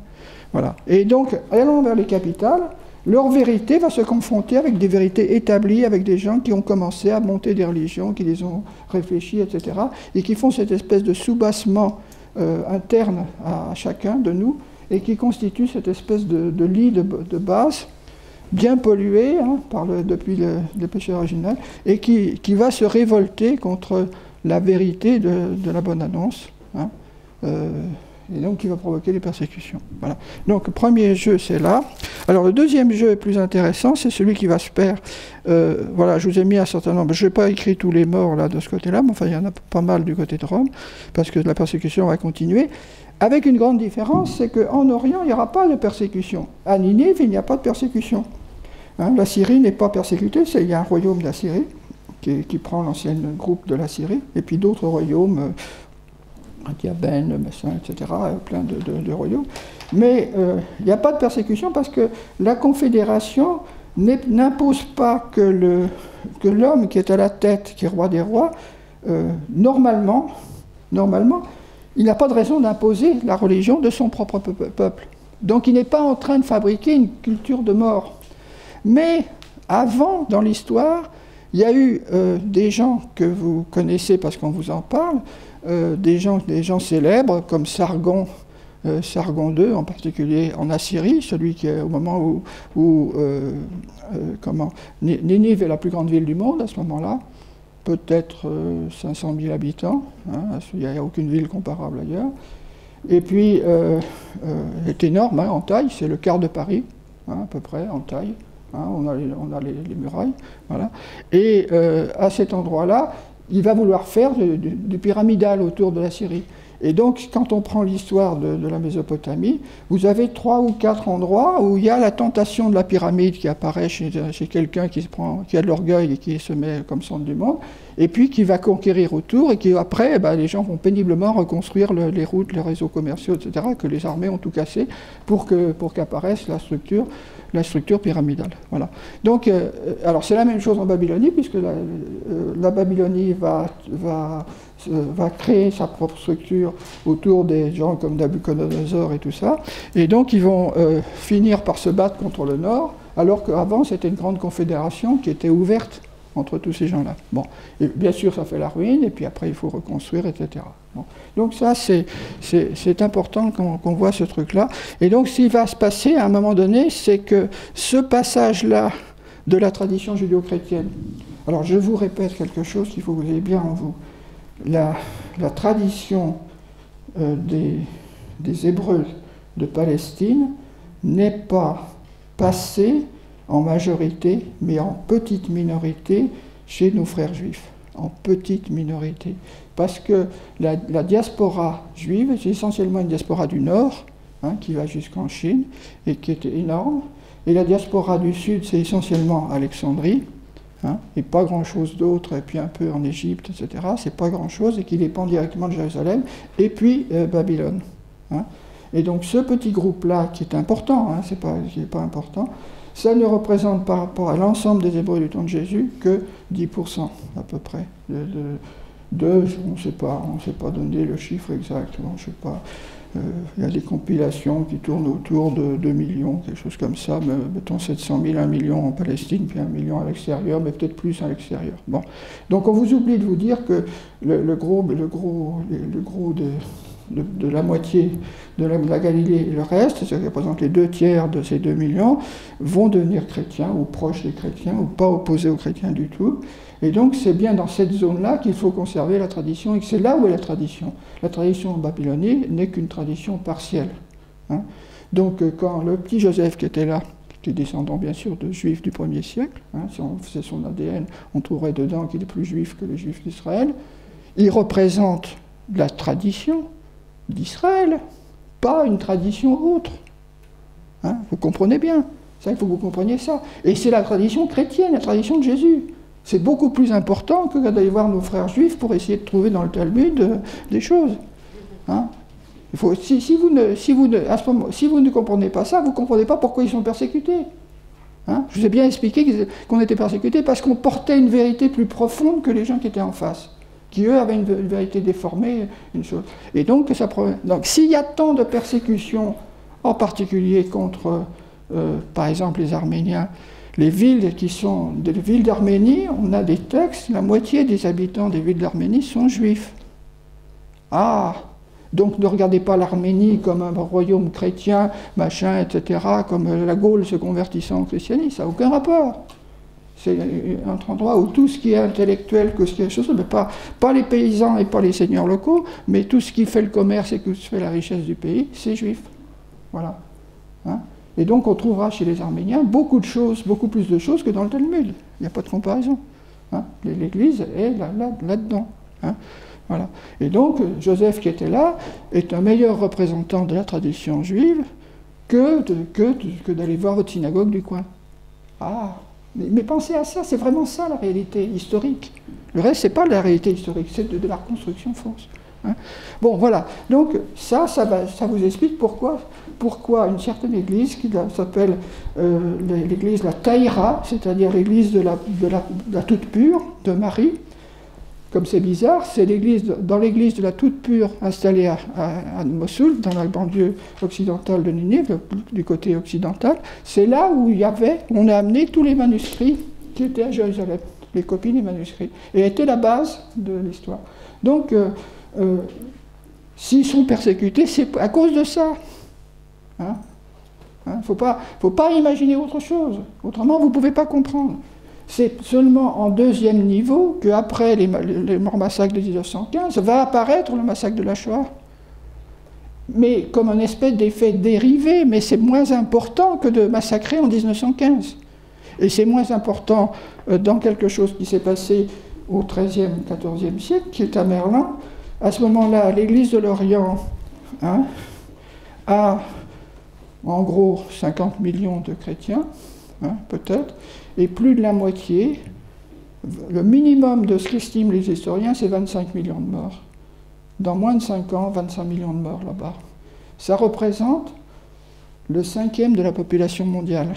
voilà. Et donc, allant vers les capitales, leur vérité va se confronter avec des vérités établies, avec des gens qui ont commencé à monter des religions, qui les ont réfléchies, etc., et qui font cette espèce de soubassement interne à chacun de nous, et qui constitue cette espèce de lit de base, bien pollué, hein, depuis le péché original, et qui va se révolter contre la vérité de la bonne annonce. Hein. et donc qui va provoquer les persécutions. Voilà. Donc le premier jeu, c'est là. Alors le deuxième jeu est plus intéressant, c'est celui qui va se perdre. Voilà, je vous ai mis un certain nombre. Je n'ai pas écrit tous les morts là de ce côté-là, mais enfin il y en a pas mal du côté de Rome, parce que la persécution va continuer. Avec une grande différence, c'est qu'en Orient, il n'y aura pas de persécution. À Ninive, il n'y a pas de persécution. Hein, la Syrie n'est pas persécutée, il y a un royaume de la Syrie qui prend l'ancien groupe de la Syrie, et puis d'autres royaumes. Diabène, etc., plein de royaumes. Mais il n'y a pas de persécution parce que la Confédération n'impose pas que l'homme qui est à la tête, qui est roi des rois, normalement, il n'a pas de raison d'imposer la religion de son propre peuple. Donc il n'est pas en train de fabriquer une culture de mort. Mais avant, dans l'histoire, il y a eu des gens que vous connaissez parce qu'on vous en parle, des gens célèbres comme Sargon II, en particulier en Assyrie, celui qui est au moment où Ninive est la plus grande ville du monde à ce moment-là, peut-être 500 000 habitants, hein, il n'y a aucune ville comparable ailleurs, et puis est énorme en taille, c'est le quart de Paris, hein, à peu près en taille. Hein, on a les murailles, voilà. Et à cet endroit-là, il va vouloir faire du pyramidal autour de la Syrie. Et donc, quand on prend l'histoire de la Mésopotamie, vous avez 3 ou 4 endroits où il y a la tentation de la pyramide qui apparaît chez quelqu'un qui a de l'orgueil et qui se met comme centre du monde, et puis qui va conquérir autour, et qui après, les gens vont péniblement reconstruire les routes, les réseaux commerciaux, etc., que les armées ont tout cassé pour qu'apparaisse la structure pyramidale. Voilà. Donc, alors c'est la même chose en Babylonie, puisque la Babylonie va créer sa propre structure autour des gens comme Nabuchodonosor et tout ça, et donc ils vont finir par se battre contre le Nord, alors qu'avant c'était une grande confédération qui était ouverte entre tous ces gens-là. Bon. Et bien sûr, ça fait la ruine, et puis après il faut reconstruire, etc. Bon. Donc ça, c'est important qu'on voit ce truc-là. Et donc, ce qui va se passer à un moment donné, c'est que ce passage-là de la tradition judéo-chrétienne, alors je vous répète quelque chose qu'il faut que vous ayez bien en vous. La tradition des Hébreux de Palestine n'est pas passée en majorité, mais en petite minorité chez nos frères juifs, en petite minorité. Parce que la diaspora juive, c'est essentiellement une diaspora du Nord, hein, qui va jusqu'en Chine, et qui était énorme, et la diaspora du Sud, c'est essentiellement Alexandrie, hein, et pas grand-chose d'autre, et puis un peu en Égypte, etc., c'est pas grand-chose, et qui dépend directement de Jérusalem, et puis Babylone. Hein. Et donc ce petit groupe-là, qui est important, hein, qui n'est pas important, ça ne représente par rapport à l'ensemble des Hébreux du temps de Jésus que 10% à peu près. On ne sait pas donner le chiffre exact. Bon, je sais pas. Il y a des compilations qui tournent autour de 2 millions, quelque chose comme ça. Mais, mettons 700 000, 1 million en Palestine, puis 1 million à l'extérieur, mais peut-être plus à l'extérieur. Bon. Donc on vous oublie de vous dire que le gros de la moitié de la Galilée et le reste, ce qui représente les 2 tiers de ces 2 millions, vont devenir chrétiens ou proches des chrétiens ou pas opposés aux chrétiens du tout. Et donc c'est bien dans cette zone-là qu'il faut conserver la tradition et que c'est là où est la tradition. La tradition en Babylonie n'est qu'une tradition partielle. Hein. Donc quand le petit Joseph qui était là, qui est descendant bien sûr de juifs du 1er siècle, hein, si on faisait son ADN, on trouverait dedans qu'il est plus juif que les juifs d'Israël, il représente la tradition d'Israël, pas une tradition autre. Hein, vous comprenez bien. Ça, il faut que vous compreniez ça. Et c'est la tradition chrétienne, la tradition de Jésus. C'est beaucoup plus important que d'aller voir nos frères juifs pour essayer de trouver dans le Talmud des choses. Hein. Il faut, si vous ne comprenez pas ça, vous ne comprenez pas pourquoi ils sont persécutés. Hein. Je vous ai bien expliqué qu'on était persécutés parce qu'on portait une vérité plus profonde que les gens qui étaient en face, qui eux avaient une vérité déformée, une chose. Et donc s'il y a tant de persécutions, en particulier contre, par exemple, les Arméniens, les villes qui sont des villes d'Arménie, on a des textes, la moitié des habitants des villes d'Arménie sont juifs. Ah, donc ne regardez pas l'Arménie comme un royaume chrétien, machin, etc., comme la Gaule se convertissant au christianisme, ça n'a aucun rapport. C'est un endroit où tout ce qui est intellectuel, que ce qui est chose, mais pas les paysans et pas les seigneurs locaux, mais tout ce qui fait le commerce et tout ce qui fait la richesse du pays, c'est juif. Voilà. Hein? Et donc on trouvera chez les Arméniens beaucoup de choses, beaucoup plus de choses que dans le Talmud. Il n'y a pas de comparaison. Hein? L'Église est là-dedans. Hein? Voilà. Et donc Joseph qui était là est un meilleur représentant de la tradition juive que d'aller voir votre synagogue du coin. Ah, mais pensez à ça, c'est vraiment ça la réalité historique. Le reste, c'est pas de la réalité historique, c'est de la reconstruction fausse. Hein? Bon, voilà. Donc ça vous explique pourquoi une certaine église qui s'appelle l'église la Taïra, c'est-à-dire l'église de la toute pure de Marie. Comme c'est bizarre, c'est dans l'église de la toute pure installée à Mossoul, dans la banlieue occidentale de Ninive, du côté occidental, c'est là où on a amené tous les manuscrits qui étaient à Jérusalem, les copies des manuscrits, et étaient la base de l'histoire. Donc, s'ils sont persécutés, c'est à cause de ça. Hein? Faut pas imaginer autre chose, autrement vous ne pouvez pas comprendre. C'est seulement en deuxième niveau qu'après les massacres de 1915 va apparaître le massacre de la Shoah. Mais comme un espèce d'effet dérivé, mais c'est moins important que de massacrer en 1915. Et c'est moins important dans quelque chose qui s'est passé au XIIIe, XIVe siècle, qui est à Merlin. À ce moment-là, l'Église de l'Orient a en gros 50 millions de chrétiens, peut-être, et plus de la moitié, le minimum de ce qu'estiment les historiens, c'est 25 millions de morts. Dans moins de 5 ans, 25 millions de morts là-bas. Ça représente le 5e de la population mondiale.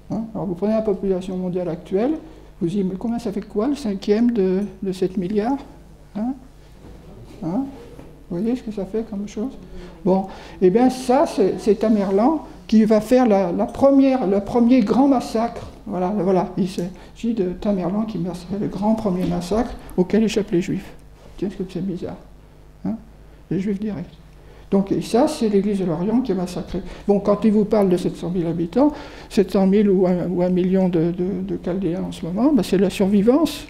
Alors vous prenez la population mondiale actuelle, vous dites, mais combien ça fait quoi, le 5e de 7 milliards? Vous voyez ce que ça fait comme chose? Bon, et bien ça, c'est Tamerlan qui va faire le premier grand massacre. Voilà, il s'agit de Tamerlan qui fait le grand premier massacre auquel échappent les Juifs. Tiens, ce que c'est bizarre. Les Juifs directs. Donc, et ça, c'est l'Église de l'Orient qui est massacrée. Bon, quand il vous parle de 700 000 habitants, 700 000 ou 1 million de Chaldéens en ce moment, ben, c'est la survivance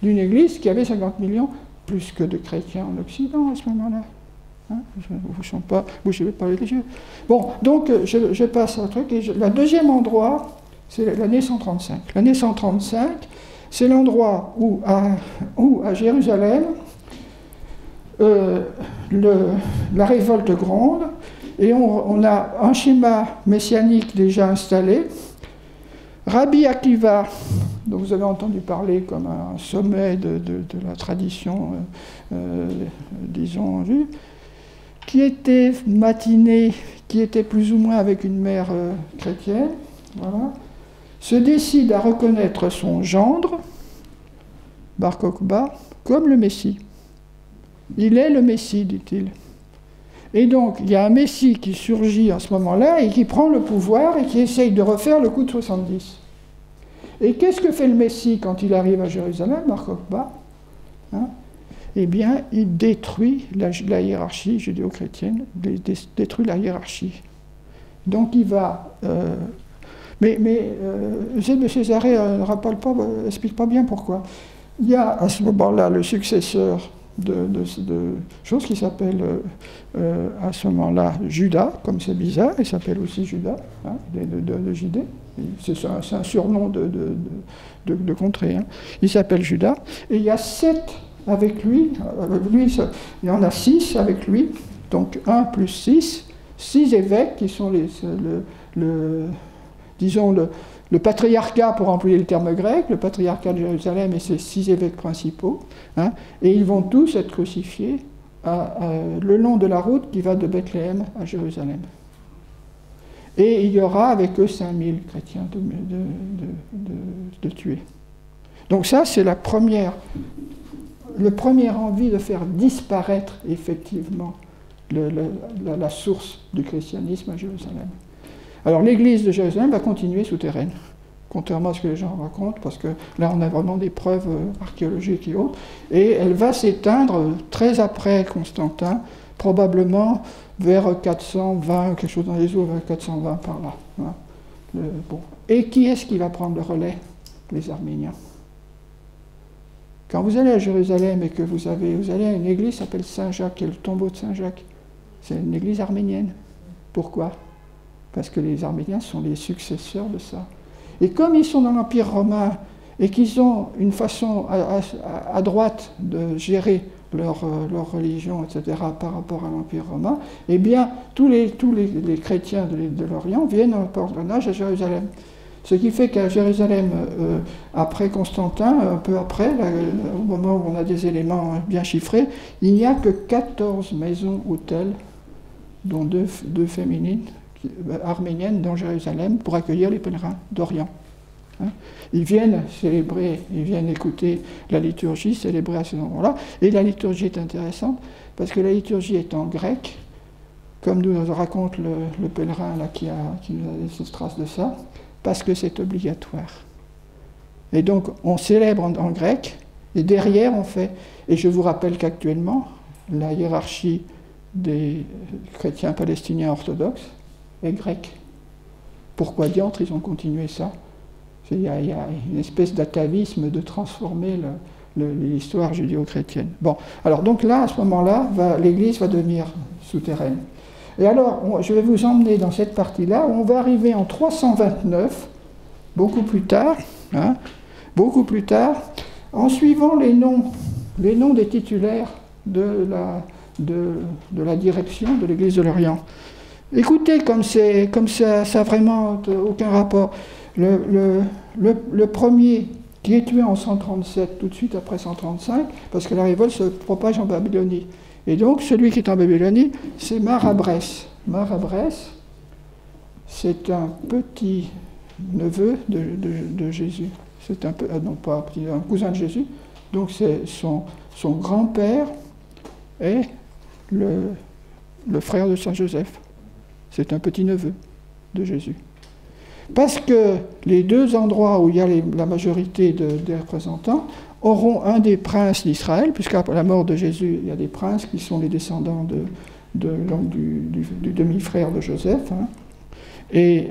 d'une Église qui avait 50 millions, plus que de chrétiens en Occident à ce moment-là. Vous ne bougez pas les yeux. Bon, donc, je passe à un truc. Le deuxième endroit, c'est l'année 135. L'année 135, c'est l'endroit où à Jérusalem, la révolte gronde, et on a un schéma messianique déjà installé. Rabbi Akiva, dont vous avez entendu parler comme un sommet de la tradition, disons, juive, qui était matiné, qui était plus ou moins avec une mère chrétienne, voilà, se décide à reconnaître son gendre, Bar Kokhba, comme le Messie. Il est le Messie, dit-il. Et donc, il y a un Messie qui surgit à ce moment-là et qui prend le pouvoir et qui essaye de refaire le coup de 70. Et qu'est-ce que fait le Messie quand il arrive à Jérusalem, Bar Kokhba? Eh bien, il détruit la hiérarchie judéo-chrétienne, détruit la hiérarchie. Donc il va... mais Eugène de Césarée n'explique pas bien pourquoi. Il y a à ce moment-là le successeur de choses qui s'appelle à ce moment-là Judas, comme c'est bizarre, il s'appelle aussi Judas, de Judée. C'est un surnom de contrée. Il s'appelle Judas. Et il y a 7 avec lui, il y en a 6 avec lui, donc 1 plus 6 évêques qui sont le patriarcat, pour employer le terme grec, le patriarcat de Jérusalem et ses 6 évêques principaux, et ils vont tous être crucifiés le long de la route qui va de Bethléem à Jérusalem. Et il y aura avec eux 5000 chrétiens de tués. Donc ça, c'est le premier envie de faire disparaître effectivement la source du christianisme à Jérusalem. Alors l'église de Jérusalem va continuer souterraine, contrairement à ce que les gens racontent, parce que là on a vraiment des preuves archéologiques et autres, et elle va s'éteindre très après Constantin, probablement vers 420, quelque chose dans les eaux, vers 420 par là. Bon. Et qui est-ce qui va prendre le relais? les Arméniens. Quand vous allez à Jérusalem et que vous allez à une église qui s'appelle Saint-Jacques, qui est le tombeau de Saint-Jacques, c'est une église arménienne. Pourquoi? Parce que les Arméniens sont les successeurs de ça. Et comme ils sont dans l'Empire romain et qu'ils ont une façon à droite de gérer leur religion, etc., par rapport à l'Empire romain, eh bien, tous les chrétiens de l'Orient viennent en pèlerinage à Jérusalem. Ce qui fait qu'à Jérusalem, après Constantin, un peu après, là, au moment où on a des éléments bien chiffrés, il n'y a que 14 maisons-hôtels, dont deux féminines, arméniennes, dans Jérusalem, pour accueillir les pèlerins d'Orient. Hein. Ils viennent célébrer, ils viennent écouter la liturgie, célébrer à ce moment-là. Et la liturgie est intéressante, parce que la liturgie est en grec, comme nous raconte le pèlerin là, qui nous a laissé trace de ça, parce que c'est obligatoire. Et donc, on célèbre en grec, et derrière, on fait... Et je vous rappelle qu'actuellement, la hiérarchie des chrétiens palestiniens orthodoxes est grecque. Pourquoi diantre ils ont continué ça? Il y a une espèce d'atavisme de transformer l'histoire judéo-chrétienne. Bon, alors donc là, à ce moment-là, l'Église va devenir souterraine. Et alors, je vais vous emmener dans cette partie-là, où on va arriver en 329, beaucoup plus tard, en suivant les noms des titulaires de la direction de l'Église de l'Orient. Écoutez, comme ça n'a vraiment aucun rapport. Le premier qui est tué en 137, tout de suite après 135, parce que la révolte se propage en Babylonie. Et donc, celui qui est en Babylonie, c'est Marabrès. Marabrès, c'est un petit neveu de Jésus. C'est un cousin de Jésus. Donc, c'est son grand-père et le frère de Saint Joseph. C'est un petit neveu de Jésus. Parce que les deux endroits où il y a la majorité des représentants auront un des princes d'Israël, puisqu'après la mort de Jésus, il y a des princes qui sont les descendants du demi-frère de Joseph. Hein. Et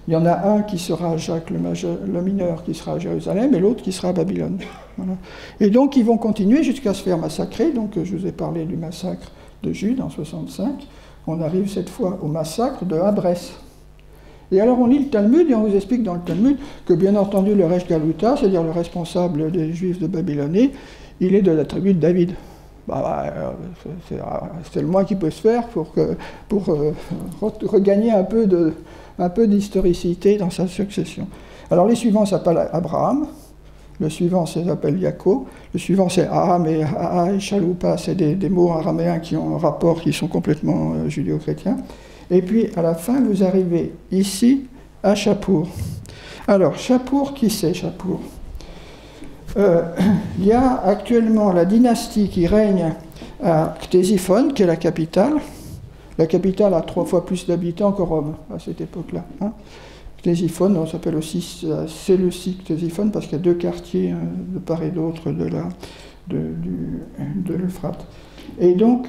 il y en a un qui sera Jacques le mineur, qui sera à Jérusalem, et l'autre qui sera à Babylone. Voilà. Et donc ils vont continuer jusqu'à se faire massacrer. Donc je vous ai parlé du massacre de Jude en 65. On arrive cette fois au massacre de Abrès. Et alors on lit le Talmud et on vous explique dans le Talmud que bien entendu le Resh Galuta, c'est-à-dire le responsable des Juifs de Babylonie, il est de la tribu de David. C'est le moins qui peut se faire pour regagner un peu d'historicité dans sa succession. Alors les suivants s'appellent Abraham, le suivant s'appelle Yaakov, le suivant c'est Aram et Aa et Chaloupa, c'est des mots araméens qui ont un rapport, qui sont complètement judéo-chrétiens. Et puis, à la fin, vous arrivez ici, à Shapur. Alors, Shapur, qui c'est Shapur? Il y a actuellement la dynastie qui règne à Ctésiphone, qui est la capitale. La capitale a 3 fois plus d'habitants que Rome, à cette époque-là. Hein. Ctésiphone, on s'appelle aussi Séleucie Ctésiphone, parce qu'il y a 2 quartiers de part et d'autre de l'Euphrate. Et donc,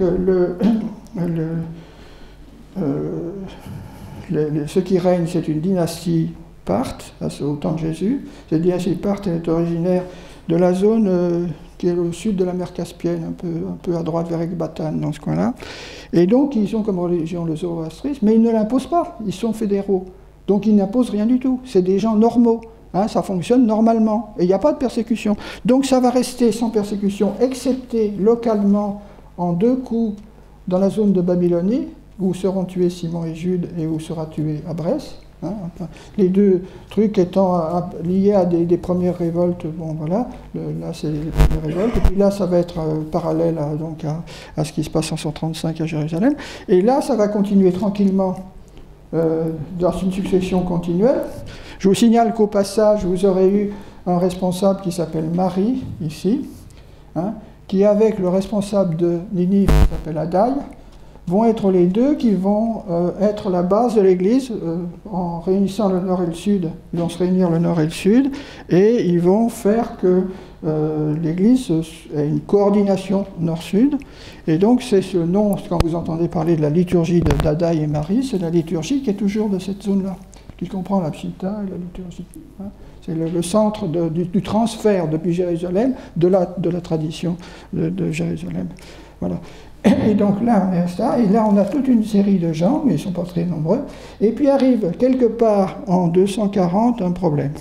ceux qui règnent, c'est une dynastie parthe, au temps de Jésus. Cette dynastie parthe est originaire de la zone qui est au sud de la mer Caspienne, un peu à droite vers Ecbatane, dans ce coin-là. Et donc, ils ont comme religion le zoroastrisme, mais ils ne l'imposent pas, ils sont fédéraux. Donc, ils n'imposent rien du tout, c'est des gens normaux. Hein, ça fonctionne normalement, et il n'y a pas de persécution. Donc, ça va rester sans persécution, excepté localement, en 2 coups, dans la zone de Babylonie, où seront tués Simon et Jude et où sera tué Abrès. Hein, les 2 trucs étant liés à des premières révoltes. Bon, voilà, là c'est les premières révoltes. Et puis là, ça va être parallèle à ce qui se passe en 135 à Jérusalem. Et là, ça va continuer tranquillement dans une succession continuelle. Je vous signale qu'au passage, vous aurez eu un responsable qui s'appelle Marie, ici, hein, qui, avec le responsable de Ninive, qui s'appelle Adai, vont être les 2 qui vont être la base de l'Église en réunissant le nord et le sud. Ils vont se réunir le nord et le sud et ils vont faire que l'Église ait une coordination nord-sud. Et donc c'est ce nom, quand vous entendez parler de la liturgie d'Adai et Marie, c'est la liturgie qui est toujours de cette zone-là. qui comprend la Pshita et la liturgie. Hein. C'est le centre du transfert depuis Jérusalem de la tradition de Jérusalem. Voilà. Et donc là, on est à ça, et là, on a toute une série de gens, mais ils ne sont pas très nombreux, et puis arrive quelque part en 240 un problème.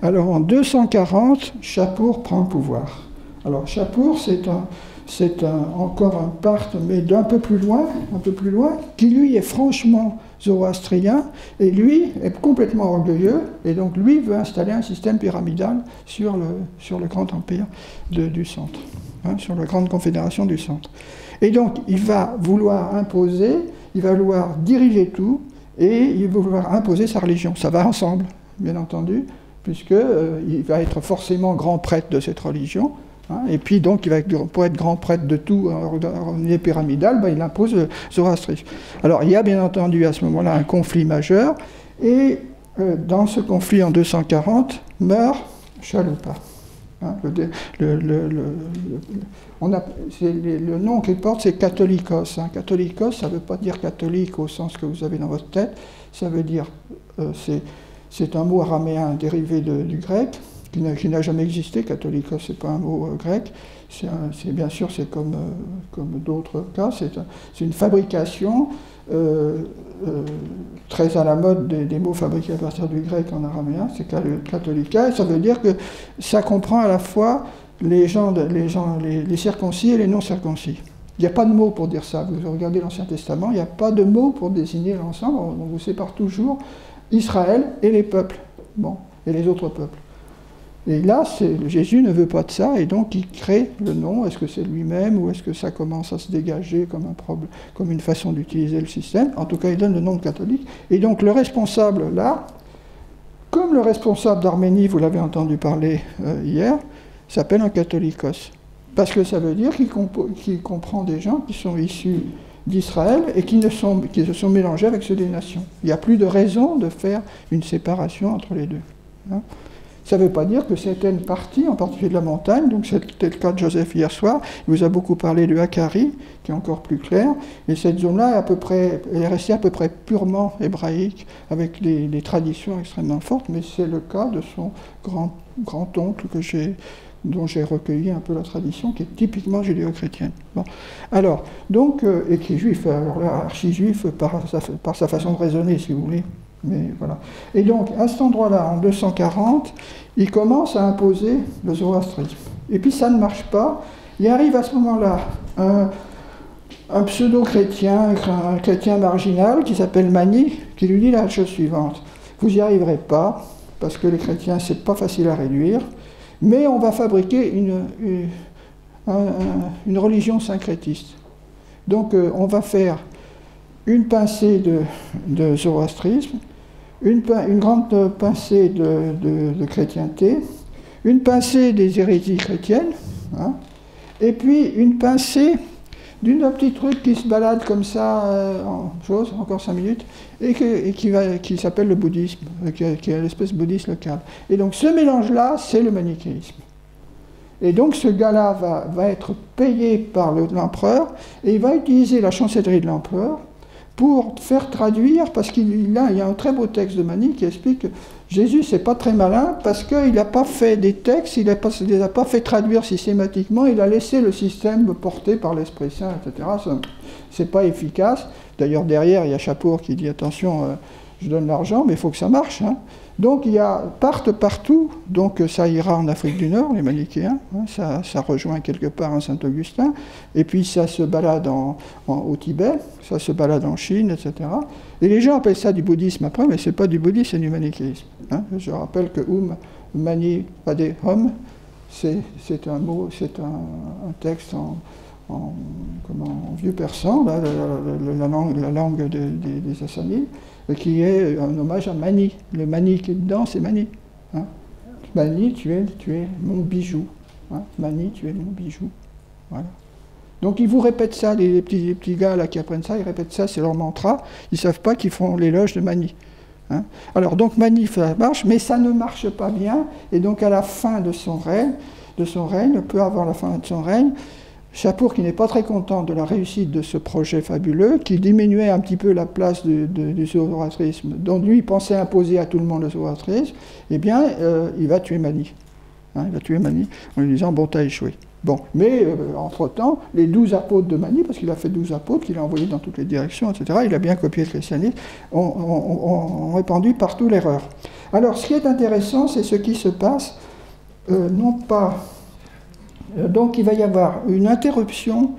Alors en 240, Shapur prend le pouvoir. Alors Shapur, c'est encore un Parthe, mais d'un peu plus loin, qui lui est franchement zoroastrien, et lui est complètement orgueilleux, et donc lui veut installer un système pyramidal sur le grand empire du centre, hein, sur la grande confédération du centre. Et donc il va vouloir imposer, il va vouloir diriger tout, et il va vouloir imposer sa religion. Ça va ensemble, bien entendu, puisqu'il va être forcément grand prêtre de cette religion. Et puis donc, pour être grand prêtre de tout en unité pyramidale, il impose le zoroastrisme. Alors il y a bien entendu à ce moment-là un conflit majeur, et dans ce conflit en 240 meurt Chalupa. Hein, le nom qu'il porte, c'est Catholicos. Hein. Catholicos, ça ne veut pas dire catholique au sens que vous avez dans votre tête, ça veut dire, c'est un mot araméen dérivé du grec, qui n'a jamais existé. Catholicos, ce n'est pas un mot grec, bien sûr, c'est comme d'autres cas, c'est une fabrication très à la mode des mots fabriqués à partir du grec en araméen, c'est catholica, et ça veut dire que ça comprend à la fois les circoncis et les non-circoncis. Il n'y a pas de mot pour dire ça. Vous regardez l'Ancien Testament, il n'y a pas de mot pour désigner l'ensemble, on vous sépare toujours Israël et les peuples, et les autres peuples. Et là, Jésus ne veut pas de ça, et donc il crée le nom. Est-ce que c'est lui-même, ou est-ce que ça commence à se dégager comme une façon d'utiliser le système? En tout cas, il donne le nom de catholique. Et donc le responsable, là, comme le responsable d'Arménie, vous l'avez entendu parler hier, s'appelle un catholicos. Parce que ça veut dire qu'il comprend des gens qui sont issus d'Israël et qui se sont mélangés avec ceux des nations. Il n'y a plus de raison de faire une séparation entre les deux. Hein. Ça ne veut pas dire que certaines parties, en particulier de la montagne, donc c'était le cas de Joseph hier soir, il vous a beaucoup parlé de Hakkari, qui est encore plus clair, et cette zone-là elle est restée à peu près purement hébraïque, avec des traditions extrêmement fortes, mais c'est le cas de son grand-oncle dont j'ai recueilli un peu la tradition, qui est typiquement judéo-chrétienne. Bon. Alors, donc, et qui est juif, alors là, archi-juif par sa façon de raisonner, si vous voulez. Mais voilà. Et donc, à cet endroit-là, en 240, il commence à imposer le zoroastrisme. Et puis ça ne marche pas. Il arrive à ce moment-là un pseudo-chrétien, un chrétien marginal qui s'appelle Mani, qui lui dit la chose suivante. Vous n'y arriverez pas, parce que les chrétiens, c'est pas facile à réduire, mais on va fabriquer une religion syncrétiste. Donc on va faire une pincée de zoroastrisme, une grande pincée de chrétienté, une pincée des hérésies chrétiennes, hein, et puis une pincée d'un petit truc qui se balade comme ça, encore 5 minutes, et qui s'appelle le bouddhisme, qui est l'espèce bouddhiste locale. Et donc ce mélange-là, c'est le manichéisme. Et donc ce gars-là va être payé par l'empereur, et il va utiliser la chancellerie de l'empereur pour faire traduire, parce qu'il y a un très beau texte de Mani qui explique que Jésus, c'est pas très malin, parce qu'il n'a pas fait des textes, il ne les a pas fait traduire systématiquement, il a laissé le système porté par l'Esprit Saint, etc. C'est pas efficace. D'ailleurs, derrière, il y a Shapur qui dit, attention, je donne l'argent, mais il faut que ça marche. Hein. Donc, il y a partout, donc ça ira en Afrique du Nord, les manichéens, hein, ça rejoint quelque part un Saint-Augustin, et puis ça se balade au Tibet, ça se balade en Chine, etc. Et les gens appellent ça du bouddhisme après, mais c'est pas du bouddhisme, c'est du manichéisme. Hein. Je rappelle que Mani Pade Hom, c'est un mot, c'est un texte en vieux persan, là, la langue des Sassanides, qui est un hommage à Mani. Le Mani qui est dedans, c'est Mani. Hein. Mani, tu es mon bijou. Hein. Mani, tu es mon bijou. Voilà. Donc ils vous répètent ça, les petits gars là qui apprennent ça, ils répètent ça, c'est leur mantra. Ils ne savent pas qu'ils font l'éloge de Mani. Hein. Alors donc Mani, ça marche, mais ça ne marche pas bien. Et donc à la fin de son règne, peu avant la fin de son règne, Chapour qui n'est pas très content de la réussite de ce projet fabuleux, qui diminuait un petit peu la place du zoroastrisme, dont lui pensait imposer à tout le monde le zoroastrisme, eh bien, il va tuer Mani. Hein, il va tuer Mani en lui disant « bon, t'as échoué ». Bon, mais entre-temps, les 12 apôtres de Mani, parce qu'il a fait 12 apôtres, qu'il a envoyés dans toutes les directions, etc., il a bien copié le christianisme, ont répandu partout l'erreur. Alors, ce qui est intéressant, c'est ce qui se passe, non pas... donc, il va y avoir une interruption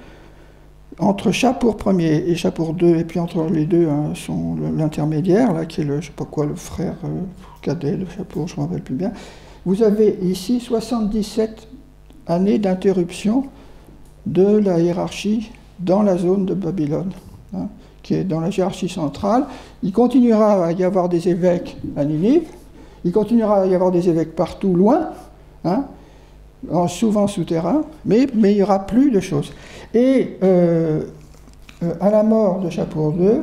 entre Chapour Ier et Chapour II, et puis entre les deux, hein, sont l'intermédiaire, là, qui est le, je sais pas quoi, le frère cadet de Chapour, je ne me rappelle plus bien. Vous avez ici 77 années d'interruption de la hiérarchie dans la zone de Babylone, hein, qui est dans la hiérarchie centrale. Il continuera à y avoir des évêques à Ninive, il continuera à y avoir des évêques partout loin, hein, souvent souterrains, mais il n'y aura plus de choses. Et à la mort de Chapour II,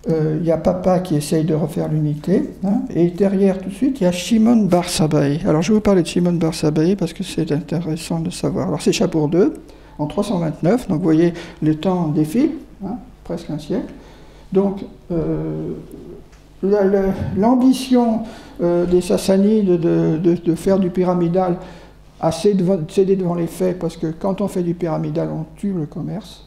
il y a Papa qui essaye de refaire l'unité, hein, et derrière tout de suite, il y a Shimon Bar Sabai. Alors je vais vous parler de Shimon Bar Sabai parce que c'est intéressant de savoir. Alors c'est Chapour II, en 329, donc vous voyez, le temps défile, hein, presque un siècle. Donc l'ambition des Sassanides de faire du pyramidal a cédé devant les faits, parce que quand on fait du pyramidal, on tue le commerce.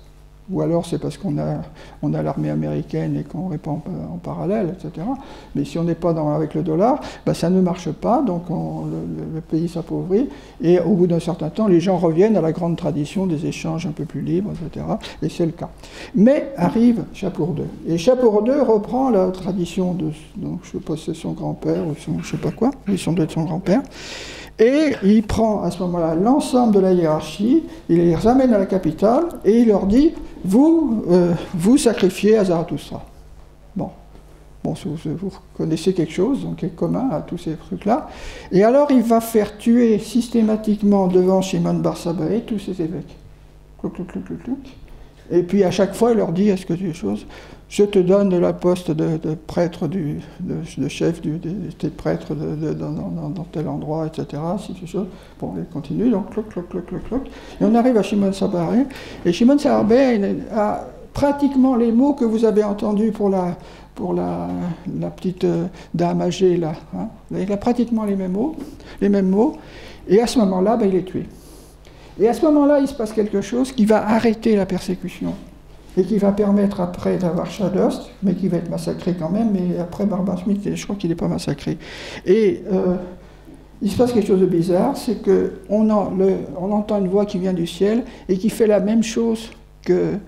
Ou alors c'est parce qu'on a l'armée américaine et qu'on répand en parallèle, etc. Mais si on n'est pas avec le dollar, ben ça ne marche pas, donc le pays s'appauvrit, et au bout d'un certain temps, les gens reviennent à la grande tradition des échanges un peu plus libres, etc. Et c'est le cas. Mais arrive Chapour II. Et Chapour II reprend la tradition de, donc, je ne sais pas si c'est son grand-père ou son, je ne sais pas quoi, ils sont de son grand-père. Et il prend à ce moment-là l'ensemble de la hiérarchie, il les ramène à la capitale et il leur dit « vous sacrifiez à Zarathustra ». Bon, vous connaissez quelque chose donc, qui est commun à tous ces trucs-là. Et alors il va faire tuer systématiquement devant Shimon Bar Sabai tous ces évêques. Clouc, clouc, clouc, clouc, clouc. Et puis à chaque fois il leur dit « est-ce que tu as des choses ? Je te donne la poste de prêtre, de chef des prêtres dans tel endroit, etc. Si tu choses. Bon, il continue, donc cloc, cloc, cloc, cloc, cloc. Et on arrive à Shimon Sabai. Et Shimon Sabai a pratiquement les mots que vous avez entendus pour la petite dame âgée, là. Hein. Il a pratiquement les mêmes mots. Et à ce moment-là, il est tué. Et à ce moment-là, il se passe quelque chose qui va arrêter la persécution. Et qui va permettre après d'avoir Shadost, mais qui va être massacré quand même, mais après Barbar-Smith, je crois qu'il n'est pas massacré. Et il se passe quelque chose de bizarre, c'est qu'on entend une voix qui vient du ciel et qui fait la même chose que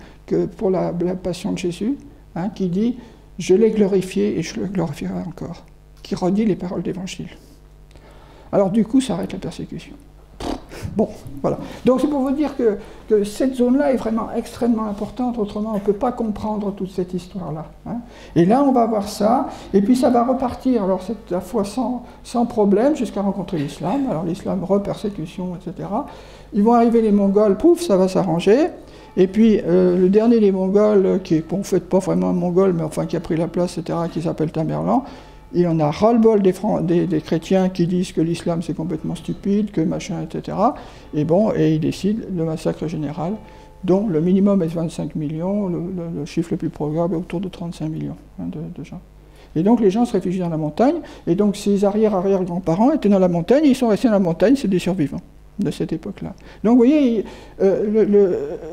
pour la passion de Jésus, hein, qui dit « Je l'ai glorifié et je le glorifierai encore », qui redit les paroles d'Évangile. Alors du coup, ça arrête la persécution. Bon, voilà. Donc c'est pour vous dire que cette zone-là est vraiment extrêmement importante, autrement on ne peut pas comprendre toute cette histoire-là. Hein. Et là on va voir ça, et puis ça va repartir, alors cette fois sans problème, jusqu'à rencontrer l'islam. Alors l'islam, repersécution, etc. Ils vont arriver les Mongols, pouf, ça va s'arranger. Et puis le dernier des Mongols, qui est en fait pas vraiment un Mongol, mais enfin qui a pris la place, etc., qui s'appelle Tamerlan, il en a ras-le-bol des chrétiens qui disent que l'islam c'est complètement stupide, que machin, etc. Et bon, et il décide le massacre général, dont le minimum est 25 millions, le chiffre le plus probable est autour de 35 millions hein, de gens. Et donc les gens se réfugient dans la montagne, et donc ces arrière-arrière-grands-parents étaient dans la montagne, et ils sont restés dans la montagne, c'est des survivants de cette époque-là. Donc vous voyez,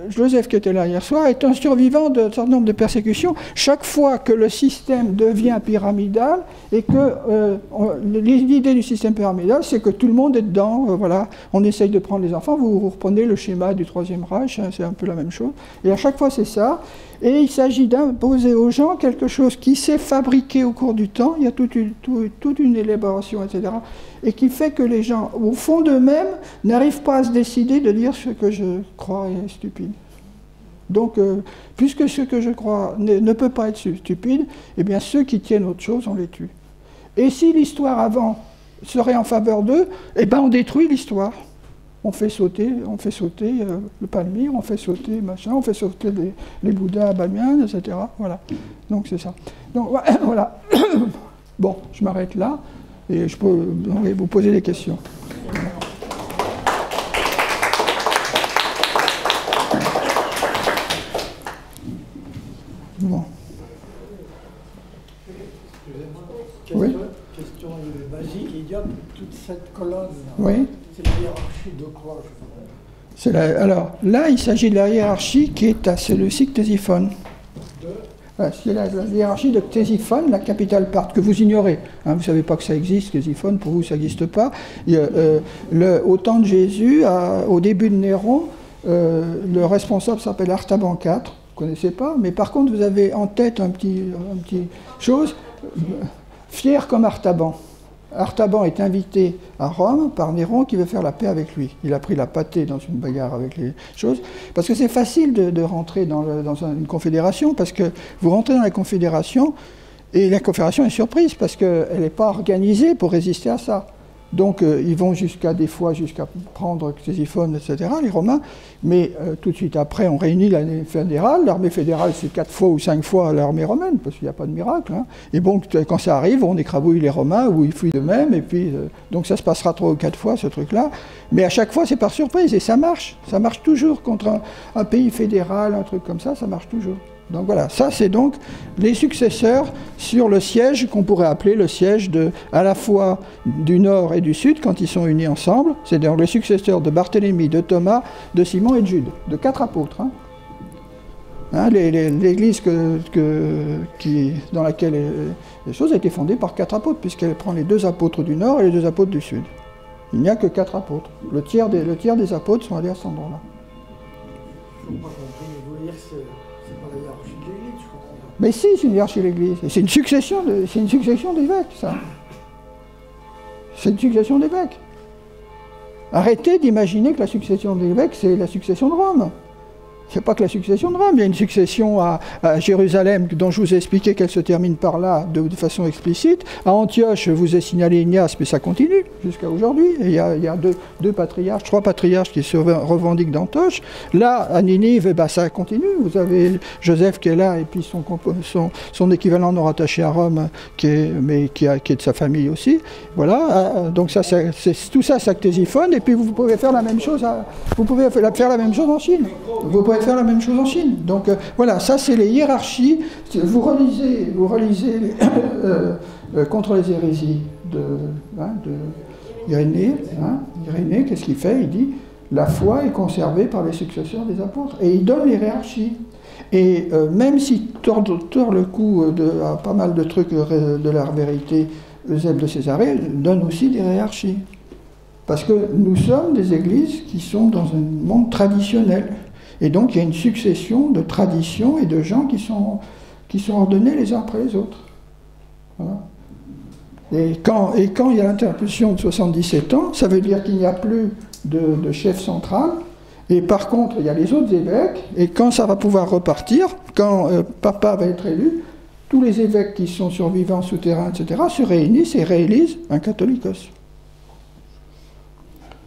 Joseph qui était là hier soir est un survivant d'un certain nombre de persécutions. Chaque fois que le système devient pyramidal et que l'idée du système pyramidal, c'est que tout le monde est dedans, voilà, on essaye de prendre les enfants, vous reprenez le schéma du Troisième Reich, hein, c'est un peu la même chose, et à chaque fois c'est ça, et il s'agit d'imposer aux gens quelque chose qui s'est fabriqué au cours du temps, il y a toute une élaboration, etc., et qui fait que les gens, au fond d'eux-mêmes, n'arrivent pas à se décider de dire ce que je crois est stupide. Donc, puisque ce que je crois ne peut pas être stupide, eh bien ceux qui tiennent autre chose, on les tue. Et si l'histoire avant serait en faveur d'eux, eh bien on détruit l'histoire. On fait sauter le Palmyre, on fait sauter machin, on fait sauter les Bouddhas à Bamiyan, etc. Voilà. Donc c'est ça. Donc voilà. Bon, je m'arrête là et je peux vous poser des questions. toute cette colonne, oui. C'est la hiérarchie de quoi? Alors, là, il s'agit de la hiérarchie qui est à celui-ci Ctésiphone. C'est la hiérarchie de Ctésiphone, la capitale Parthe, que vous ignorez. Hein, vous ne savez pas que ça existe, Ctésiphone, pour vous, ça n'existe pas. Au temps de Jésus, au début de Néron, le responsable s'appelle Artaban IV. Vous ne connaissez pas, mais par contre, vous avez en tête un petit chose, fier comme Artaban. Artaban est invité à Rome par Néron qui veut faire la paix avec lui. Il a pris la pâtée dans une bagarre avec les choses. Parce que c'est facile de rentrer dans une confédération, parce que vous rentrez dans la confédération et la confédération est surprise parce qu'elle n'est pas organisée pour résister à ça. Donc ils vont des fois jusqu'à prendre Ctésiphone, etc., les Romains, mais tout de suite après, on réunit l'armée fédérale. L'armée fédérale, c'est 4 fois ou 5 fois l'armée romaine, parce qu'il n'y a pas de miracle. Hein. Et bon, quand ça arrive, on écrabouille les Romains, ou ils fuient d'eux-mêmes, et puis, donc ça se passera 3 ou 4 fois, ce truc-là. Mais à chaque fois, c'est par surprise, et ça marche. Ça marche toujours contre un pays fédéral, un truc comme ça marche toujours. Donc voilà, ça c'est donc les successeurs sur le siège qu'on pourrait appeler le siège à la fois du Nord et du Sud quand ils sont unis ensemble. C'est donc les successeurs de Barthélemy, de Thomas, de Simon et de Jude, de 4 apôtres. Hein, l'église dans laquelle les choses a été fondée par 4 apôtres, puisqu'elle prend les 2 apôtres du Nord et les 2 apôtres du Sud. Il n'y a que 4 apôtres. Le tiers des apôtres sont allés à cet endroit-là. Je n'ai pas compris, vous voulez dire que c'est pas la hiérarchie de l'Église, je comprends pas. Mais si, c'est une hiérarchie de l'Église. C'est une succession d'évêques, ça. C'est une succession d'évêques. Arrêtez d'imaginer que la succession d'évêques, c'est la succession de Rome. C'est pas que la succession de Rome, il y a une succession à Jérusalem, dont je vous ai expliqué qu'elle se termine par là de façon explicite. À Antioche, je vous ai signalé Ignace, mais ça continue jusqu'à aujourd'hui. Il y a 3 patriarches qui se revendiquent d'Antioche. Là, à Ninive, ça continue. Vous avez Joseph qui est là, et puis son équivalent non rattaché à Rome, qui est de sa famille aussi. Voilà, donc tout ça, c'est Ctésiphone, et puis vous pouvez faire la même chose en Chine. Vous pouvez faire la même chose en Chine. Donc voilà, ça c'est les hiérarchies. Vous relisez contre les hérésies d'Irénée. Irénée, qu'est-ce qu'il fait? Il dit la foi est conservée par les successeurs des apôtres. Et il donne les hiérarchies. Et même s'il tord le cou à pas mal de trucs de la vérité, Eusèbe de Césarée donne aussi des hiérarchies. Parce que nous sommes des églises qui sont dans un monde traditionnel. Et donc il y a une succession de traditions et de gens qui sont ordonnés les uns après les autres. Voilà. Et quand il y a l'interruption de 77 ans, ça veut dire qu'il n'y a plus de chef central, et par contre il y a les autres évêques, et quand ça va pouvoir repartir, quand Papa va être élu, tous les évêques qui sont survivants, souterrains, etc., se réunissent et réélisent un catholicos.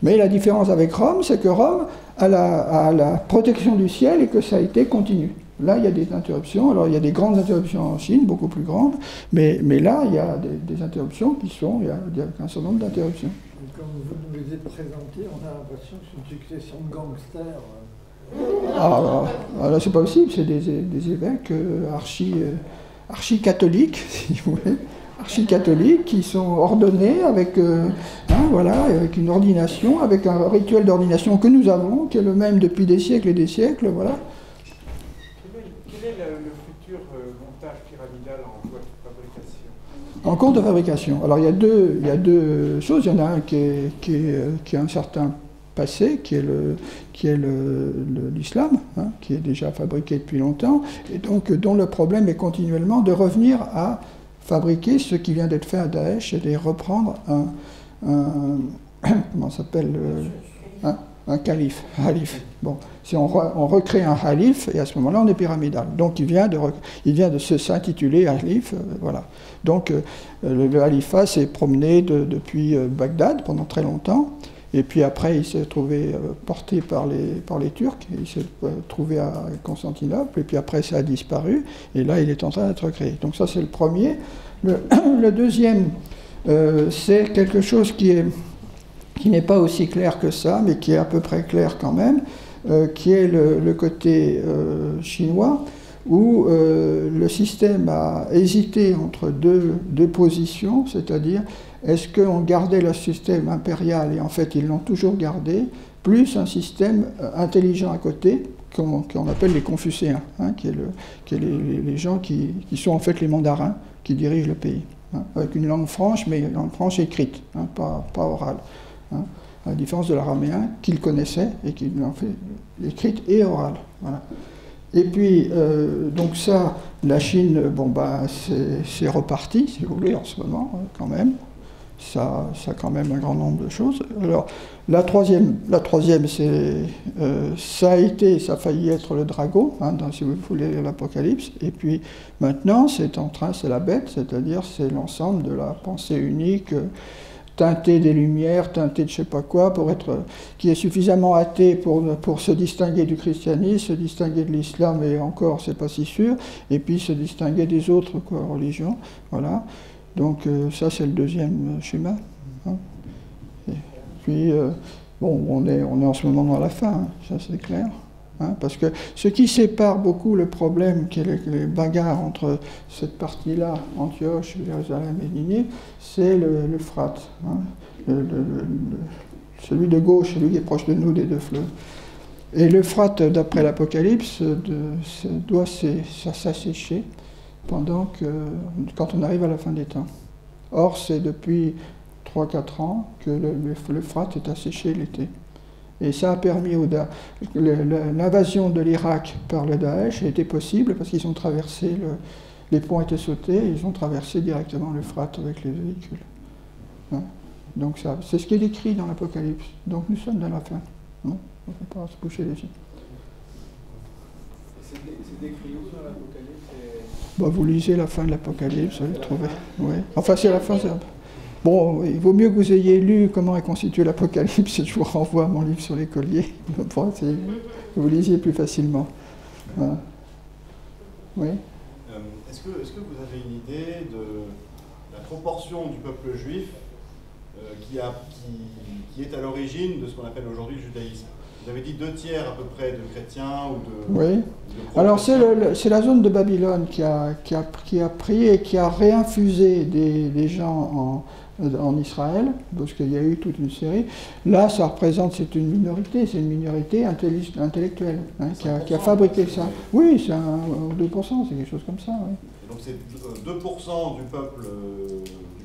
Mais la différence avec Rome, c'est que Rome a la protection du ciel et que ça a été continu. Là, il y a des interruptions. Alors, il y a des grandes interruptions en Chine, beaucoup plus grandes, mais là, il y a des interruptions il y a un certain nombre d'interruptions. Comme vous nous les avez présentées, on a l'impression que c'est une succession de gangsters. Là, c'est pas possible, c'est des évêques archi-catholiques, si vous voulez. Archi-catholiques qui sont ordonnés avec une ordination, avec un rituel d'ordination que nous avons, qui est le même depuis des siècles et des siècles, voilà. Quel est le futur montage pyramidal en voie de fabrication? En cours de fabrication. Alors il y a deux choses. Il y en a un qui a un certain passé, qui est l'islam, qui est déjà fabriqué depuis longtemps, et donc dont le problème est continuellement de revenir à fabriquer ce qui vient d'être fait à Daesh et de reprendre comment s'appelle un calife. Bon, si on recrée un calife, et à ce moment-là, on est pyramidal. Donc, il vient de s'intituler calife, voilà. Donc, le califat s'est promené depuis Bagdad pendant très longtemps, et puis après, il s'est trouvé porté par les Turcs, il s'est trouvé à Constantinople, et puis après, ça a disparu, et là, il est en train d'être créé. Donc ça, c'est le premier. Le deuxième, c'est quelque chose qui n'est pas aussi clair que ça, mais qui est à peu près clair quand même, qui est le côté chinois, où le système a hésité entre deux positions, c'est-à-dire est-ce qu'on gardait le système impérial, et en fait ils l'ont toujours gardé, plus un système intelligent à côté, qu'on appelle les Confucéens, hein, qui est les gens qui sont en fait les mandarins qui dirigent le pays, hein, avec une langue franche, mais une langue franche écrite, hein, pas orale. Hein, à la différence de l'araméen qu'ils connaissaient et qui l'ont fait écrite et orale. Voilà. Et puis, donc ça, la Chine, bon, bah, c'est reparti, si vous voulez, en ce moment, quand même. Ça a quand même un grand nombre de choses. Alors, la troisième ça a failli être le dragon, hein, si vous voulez, l'Apocalypse. Et puis, maintenant, c'est la bête, c'est-à-dire c'est l'ensemble de la pensée unique, teintée des lumières, teintée de je ne sais pas quoi, qui est suffisamment athée pour se distinguer du christianisme, se distinguer de l'islam, et encore, c'est pas si sûr, et puis se distinguer des autres religions. Voilà. Donc ça, c'est le deuxième schéma. Hein. Et puis, bon, on est en ce moment dans la fin, hein, ça c'est clair. Hein, parce que ce qui sépare beaucoup le problème, qui est les bagarres entre cette partie-là, Antioche, Jérusalem et Ninive, c'est l'Euphrate. Hein, celui de gauche, celui qui est proche de nous des deux fleuves. Et l'Euphrate, d'après l'Apocalypse, doit s'assécher quand on arrive à la fin des temps. Or, c'est depuis 3-4 ans que l'Euphrate est asséché l'été. Et ça a permis l'invasion de l'Irak par le Daesh a été possible parce qu'ils ont traversé, les ponts étaient sautés, et ils ont traversé directement l'Euphrate avec les véhicules. Hein? Donc c'est ce qui est décrit dans l'Apocalypse. Donc nous sommes dans la fin. Hein? On ne peut pas se boucher les yeux. C'est décrit où dans l'Apocalypse? Bah, vous lisez la fin de l'Apocalypse, vous allez le trouver. Ouais. Enfin, c'est la fin. Bon, il vaut mieux que vous ayez lu comment est constitué l'Apocalypse, et je vous renvoie à mon livre sur les colliers, pour essayer que vous lisiez plus facilement. Voilà. Oui. Est-ce que vous avez une idée de la proportion du peuple juif qui est à l'origine de ce qu'on appelle aujourd'hui le judaïsme? Vous avez dit 2/3 à peu près de chrétiens ou de... Oui. Alors c'est la zone de Babylone qui a pris et qui a réinfusé des gens en Israël, parce qu'il y a eu toute une série. Là, ça représente, c'est une minorité intellectuelle, hein, qui a fabriqué ça. Oui, c'est 2%, c'est quelque chose comme ça. Oui. Et donc c'est 2% du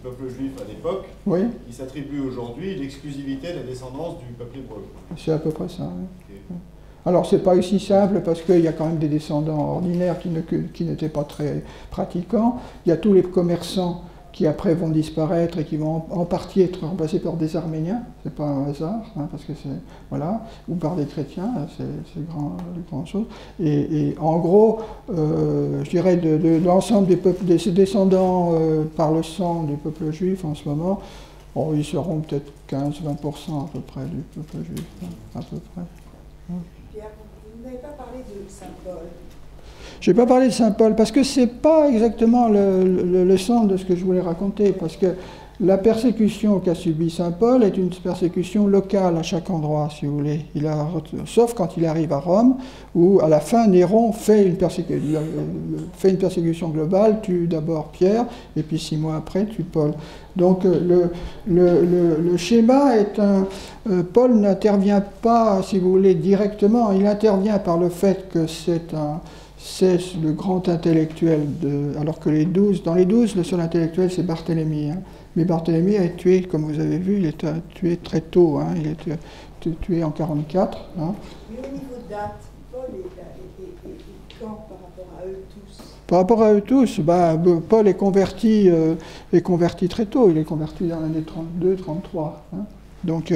peuple juif à l'époque, oui, qui s'attribue aujourd'hui l'exclusivité de la descendance du peuple hébreu. C'est à peu près ça. Oui. Okay. Alors, c'est pas aussi simple parce qu'il y a quand même des descendants ordinaires qui n'étaient pas très pratiquants. Il y a tous les commerçants qui après vont disparaître et qui vont en partie être remplacés par des Arméniens. C'est pas un hasard, hein, parce que c'est voilà, ou par des chrétiens. C'est les grandes choses. Et en gros, je dirais de l'ensemble des peuples, des descendants par le sang du peuple juif en ce moment, bon, ils seront peut-être 15-20% à peu près du peuple juif, hein, à peu près. Pierre, vous n'avez pas parlé de Saint Paul. Je n'ai pas parlé de Saint Paul parce que ce n'est pas exactement le centre de ce que je voulais raconter, parce que la persécution qu'a subie Saint Paul est une persécution locale à chaque endroit, si vous voulez. Sauf quand il arrive à Rome, où à la fin Néron fait une persécution globale, tue d'abord Pierre, et puis 6 mois après tue Paul. Donc le schéma est Paul n'intervient pas, si vous voulez, directement, il intervient par le fait que c'est le grand intellectuel, alors que dans les 12, le seul intellectuel c'est Barthélemy. Hein. Mais Barthélemy a été tué, comme vous avez vu, il est tué très tôt, hein. Il est tué en 44. Hein. Mais au niveau de date, Paul est quand par rapport à eux tous? Par rapport à eux tous, Paul est converti très tôt, il est converti dans l'année 32-33. Hein. Donc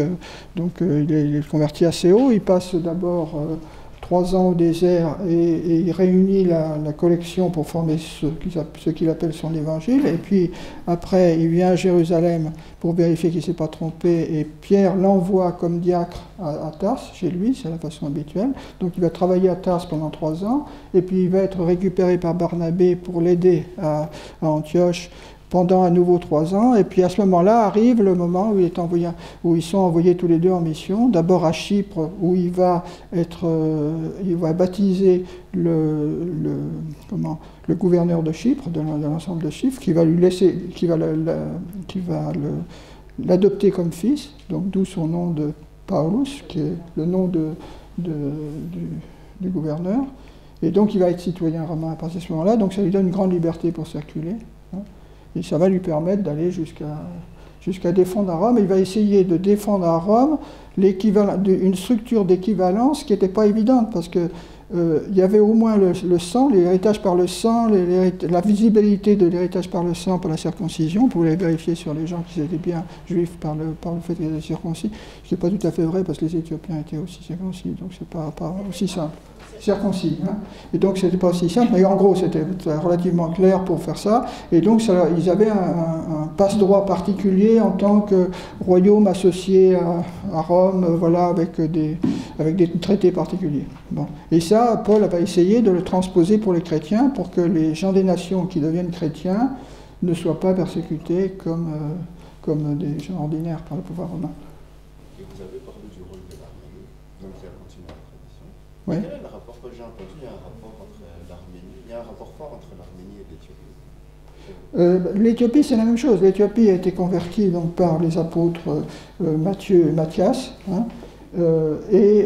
il est converti assez haut, il passe d'abord 3 ans au désert et il réunit la collection pour former ce qu'il appelle son évangile. Et puis après, il vient à Jérusalem pour vérifier qu'il ne s'est pas trompé. Et Pierre l'envoie comme diacre à Tarse, chez lui, c'est la façon habituelle. Donc il va travailler à Tarse pendant 3 ans. Et puis il va être récupéré par Barnabé pour l'aider à Antioche pendant à nouveau 3 ans, et puis à ce moment-là arrive le moment où ils sont envoyés tous les deux en mission, d'abord à Chypre, où il va baptiser le gouverneur de Chypre, de l'ensemble de Chypre, qui va l'adopter comme fils, donc d'où son nom de Paulus, qui est le nom du gouverneur, et donc il va être citoyen romain à partir de ce moment-là, donc ça lui donne une grande liberté pour circuler, hein, et ça va lui permettre d'aller jusqu'à défendre à Rome. Il va essayer de défendre à Rome une structure d'équivalence qui n'était pas évidente, parce que il y avait au moins le sang, l'héritage par le sang, la visibilité de l'héritage par le sang pour la circoncision. On pouvait vérifier sur les gens qui étaient bien juifs par le fait qu'ils étaient circoncis. Ce n'est pas tout à fait vrai, parce que les Éthiopiens étaient aussi circoncis, donc c'est pas aussi simple. Circoncis, hein. Et donc c'était pas aussi simple, mais en gros c'était relativement clair pour faire ça, et donc ils avaient un passe-droit particulier en tant que royaume associé à Rome, voilà, avec des traités particuliers. Bon. Et ça, Paul va essayer de le transposer pour les chrétiens, pour que les gens des nations qui deviennent chrétiens ne soient pas persécutés comme des gens ordinaires par le pouvoir romain. Et vous avez parlé du rôle de l'Arménie, donc qui a continué la tradition. Oui. Quel est le rapport que j'ai entendu? Il y a un rapport entre l'Arménie, il y a un rapport fort entre l'Arménie et l'Éthiopie. L'Éthiopie, c'est la même chose. L'Éthiopie a été convertie donc, par les apôtres Matthieu et Matthias, hein, et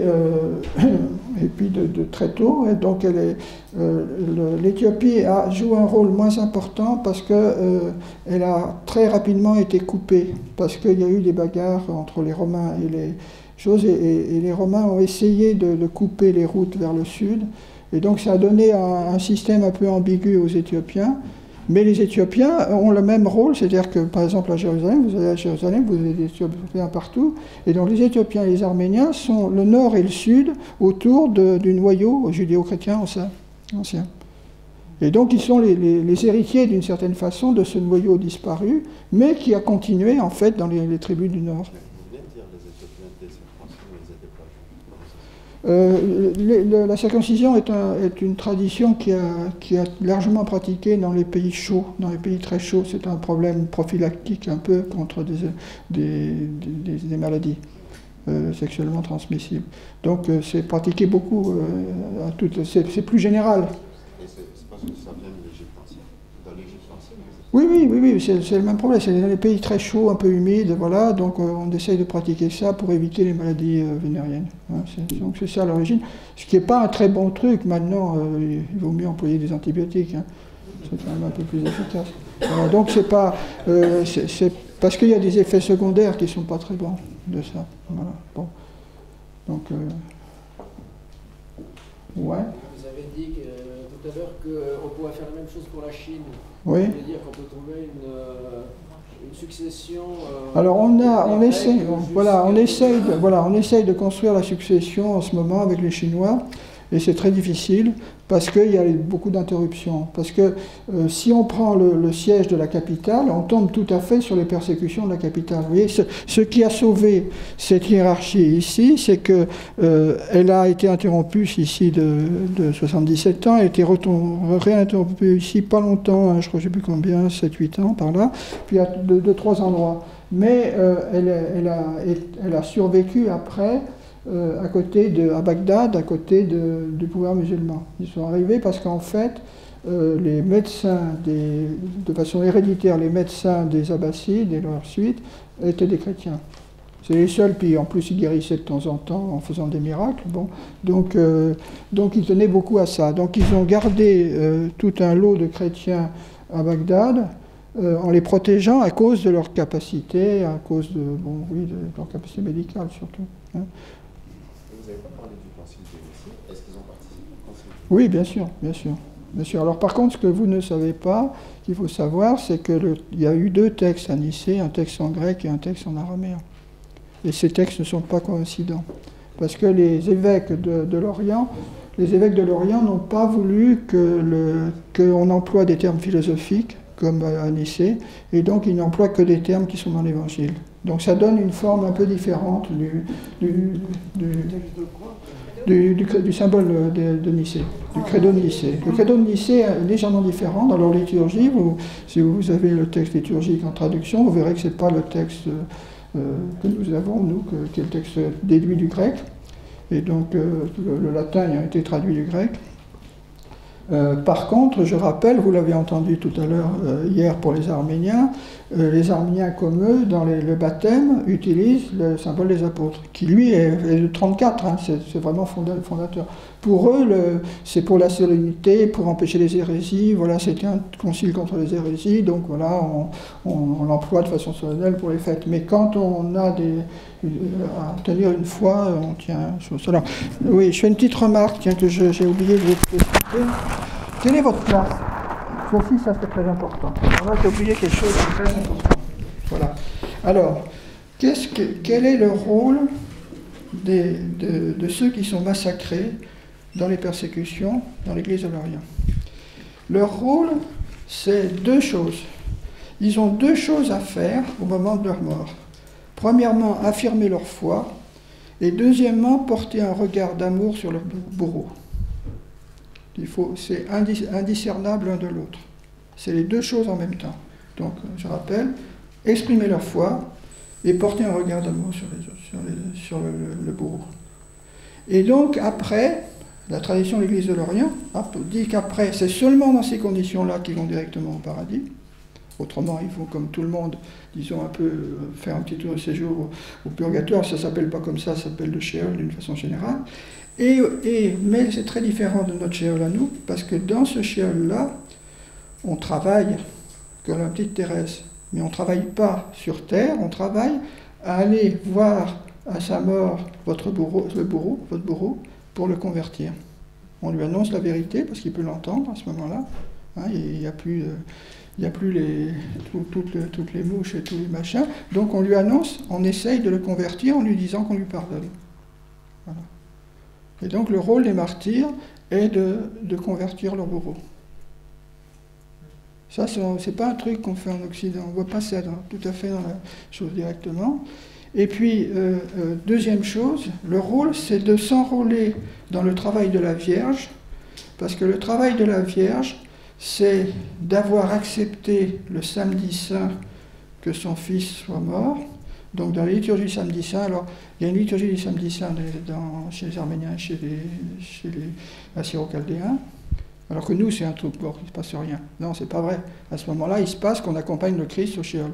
puis de très tôt. Et donc l'Éthiopie joue un rôle moins important parce qu'elle a très rapidement été coupée, parce qu'il y a eu des bagarres entre les Romains et les choses, et les Romains ont essayé de couper les routes vers le sud, et donc ça a donné un système un peu ambigu aux Éthiopiens. Mais les Éthiopiens ont le même rôle, c'est-à-dire que, par exemple, à Jérusalem, vous avez des Éthiopiens partout, et donc les Éthiopiens et les Arméniens sont le nord et le sud autour du noyau judéo-chrétien ancien. Et donc ils sont les héritiers, d'une certaine façon, de ce noyau disparu, mais qui a continué, en fait, dans les tribus du nord. La circoncision est une tradition qui a largement pratiquée dans les pays chauds, dans les pays très chauds. C'est un problème prophylactique un peu contre des maladies sexuellement transmissibles. Donc c'est pratiqué beaucoup, c'est plus général. Et c'est parce que ça vient de l'Égypte ancienne, dans l'Égypte ancienne. Oui, c'est le même problème. C'est dans les pays très chauds, un peu humides, voilà. Donc on essaye de pratiquer ça pour éviter les maladies vénériennes. Hein, donc c'est ça l'origine. Ce qui n'est pas un très bon truc. Maintenant, il vaut mieux employer des antibiotiques. Hein. C'est quand même un peu plus efficace. Voilà, donc c'est pas, c'est parce qu'il y a des effets secondaires qui ne sont pas très bons de ça. Voilà. Bon. Donc ouais. Vous avez dit tout à l'heure qu'on pouvait faire la même chose pour la Chine. Oui. Ça veut dire qu'on peut trouver une succession. Alors on essaye de construire la succession en ce moment avec les Chinois, et c'est très difficile parce qu'il y a beaucoup d'interruptions. Parce que si on prend le siège de la capitale, on tombe tout à fait sur les persécutions de la capitale. Vous voyez, ce qui a sauvé cette hiérarchie ici, c'est qu'elle a été interrompue ici de 77 ans, elle a été réinterrompue ici pas longtemps, hein, je crois que je ne sais plus combien, 7-8 ans par là, puis à 2-3 endroits. Mais elle a survécu après. À Bagdad, à côté du pouvoir musulman. Ils sont arrivés parce qu'en fait, les médecins, de façon héréditaire, les médecins des Abbassides et leur suite étaient des chrétiens. C'est les seuls, puis en plus ils guérissaient de temps en temps en faisant des miracles. Bon. Donc ils tenaient beaucoup à ça. Donc ils ont gardé tout un lot de chrétiens à Bagdad, en les protégeant à cause de leur capacité, à cause de leur capacité médicale surtout. Hein. Vous n'avez pas parlé du concile de Nicée. Est-ce qu'ils ont participé au concile? Oui, bien sûr. Alors par contre, ce que vous ne savez pas, qu'il faut savoir, c'est qu'il y a eu 2 textes à Nicée, un texte en grec et un texte en araméen. Et ces textes ne sont pas coïncidents. Parce que les évêques de l'Orient n'ont pas voulu qu'on emploie des termes philosophiques, comme à Nicée, et donc ils n'emploient que des termes qui sont dans l'Évangile. Donc ça donne une forme un peu différente du texte de quoi ? du symbole de Nicée, du credo de Nicée. Le credo de Nicée est légèrement différent dans leur liturgie. Si vous avez le texte liturgique en traduction, vous verrez que ce n'est pas le texte que nous avons, nous, qui est le texte déduit du grec. Et donc le latin a été traduit du grec. Par contre, je rappelle, vous l'avez entendu tout à l'heure, hier pour les Arméniens comme eux, dans le baptême, utilisent le symbole des apôtres, qui lui est de 34, hein, c'est vraiment fondateur. Pour eux, c'est pour la sérénité, pour empêcher les hérésies, voilà, c'était un concile contre les hérésies, donc voilà, on l'emploie de façon solennelle pour les fêtes. Mais quand on a à tenir une foi, on tient chose. Alors, oui, je fais une petite remarque, tiens, que j'ai oublié de vous expliquer. Quelle est votre place? Sophie, ça c'est très important. Alors là, j'ai oublié quelque chose de très important. Voilà. Alors, quel est le rôle de ceux qui sont massacrés dans les persécutions dans l'Église de l'Orient? Leur rôle, c'est deux choses. Ils ont deux choses à faire au moment de leur mort. Premièrement, affirmer leur foi, et deuxièmement, porter un regard d'amour sur leur bourreau. C'est indiscernable l'un de l'autre. C'est les deux choses en même temps. Donc, je rappelle, exprimer leur foi et porter un regard d'amour sur le bourreau. Et donc, après, la tradition de l'Église de l'Orient dit qu'après, c'est seulement dans ces conditions-là qu'ils vont directement au paradis. Autrement, il faut, comme tout le monde, disons un peu, faire un petit tour de séjour au purgatoire. Ça ne s'appelle pas comme ça s'appelle le Sheol d'une façon générale. Mais c'est très différent de notre Sheol à nous, parce que dans ce Sheol-là, on travaille comme la petite Thérèse. Mais on ne travaille pas sur terre, on travaille à aller voir à sa mort votre bourreau, pour le convertir. On lui annonce la vérité, parce qu'il peut l'entendre à ce moment-là. Hein, il n'y a plus toutes les mouches et tous les machins. Donc on lui annonce, on essaye de le convertir en lui disant qu'on lui pardonne. Voilà. Et donc le rôle des martyrs est de convertir leur bourreau. Ça, c'est pas un truc qu'on fait en Occident. On ne voit pas ça tout à fait dans la chose directement. Et puis, deuxième chose, le rôle, c'est de s'enrôler dans le travail de la Vierge, parce que le travail de la Vierge, c'est d'avoir accepté le samedi saint que son fils soit mort. Donc dans la liturgie du samedi saint, alors il y a une liturgie du samedi saint chez les Arméniens, chez les Assyro-Chaldéens, alors que nous c'est un truc, bon, il ne se passe rien. Non, c'est pas vrai. À ce moment-là, il se passe qu'on accompagne le Christ au Sheol.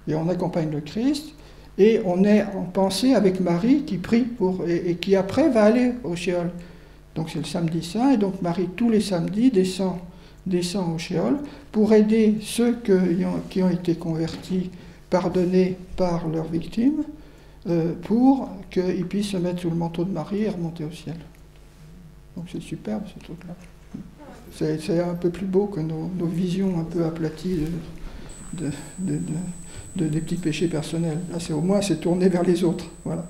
Et on accompagne le Christ, et on est en pensée avec Marie qui prie et qui après va aller au Sheol. Donc c'est le samedi saint, et donc Marie tous les samedis descend au Sheol pour aider ceux qui ont été convertis, pardonnés par leurs victimes, pour qu'ils puissent se mettre sous le manteau de Marie et remonter au ciel. Donc c'est superbe ce truc-là. C'est un peu plus beau que nos visions un peu aplaties des petits péchés personnels. Là, au moins, c'est tourné vers les autres. Voilà.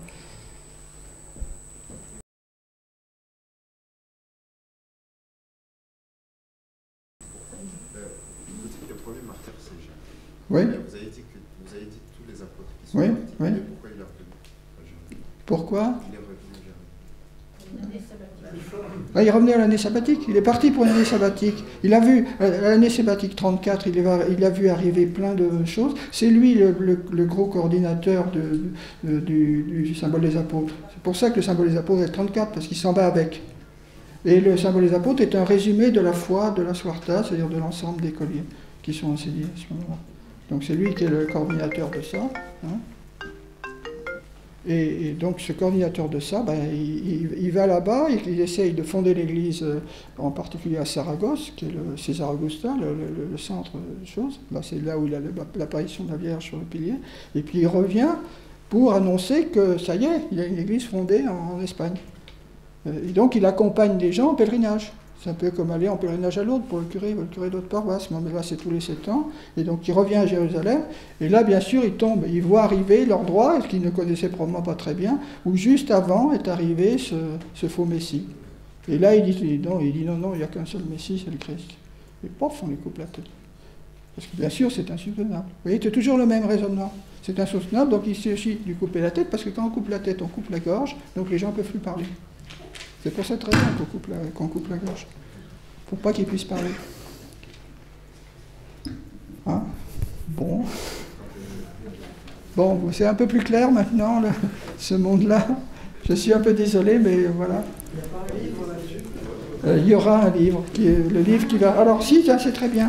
Le premier martyr, c'est Jean. Oui. Vous avez dit que tous les apôtres qui sont oui, martyrs, oui. pourquoi il est revenu? Pourquoi? Il est revenu jamais. Il revenait à l'année sabbatique, il est parti pour l'année sabbatique. Il a vu, à l'année sabbatique 34, il a vu arriver plein de choses. C'est lui le gros coordinateur du symbole des apôtres. C'est pour ça que le symbole des apôtres est 34, parce qu'il s'en va avec. Et le symbole des apôtres est un résumé de la foi de la Swarta, c'est-à-dire de l'ensemble des colliers qui sont enseignés à ce moment-là. Donc c'est lui qui est le coordinateur de ça. Hein. Et donc ce coordinateur de ça, il va là-bas et il essaye de fonder l'église, en particulier à Saragosse, qui est le César Augustin, le centre de choses. Là, c'est là où il a l'apparition de la Vierge sur le pilier. Et puis il revient pour annoncer que ça y est, il y a une église fondée en Espagne. Et donc il accompagne des gens en pèlerinage. C'est un peu comme aller en pèlerinage à Lourdes pour le curé d'autre paroisse. Mais là, c'est tous les 7 ans. Et donc, il revient à Jérusalem. Et là, bien sûr, il voit arriver l'endroit qu'il ne connaissait probablement pas très bien, où juste avant est arrivé ce faux Messie. Et là, il dit non, il n'y a qu'un seul Messie, c'est le Christ. Et pof, on lui coupe la tête. Parce que bien sûr, c'est insoutenable. Vous voyez, c'est toujours le même raisonnement. C'est insoutenable, donc il s'agit de lui couper la tête, parce que quand on coupe la tête, on coupe la gorge, donc les gens ne peuvent plus parler. C'est pour cette raison qu'on coupe la gorge. Pour pas qu'il puisse parler. Hein? Bon. Bon, c'est un peu plus clair maintenant, là, ce monde-là. Je suis un peu désolé, mais voilà. Il n'y a pas un livre là-dessus? Il y aura un livre, qui est le livre qui va... Alors si, ça c'est très bien.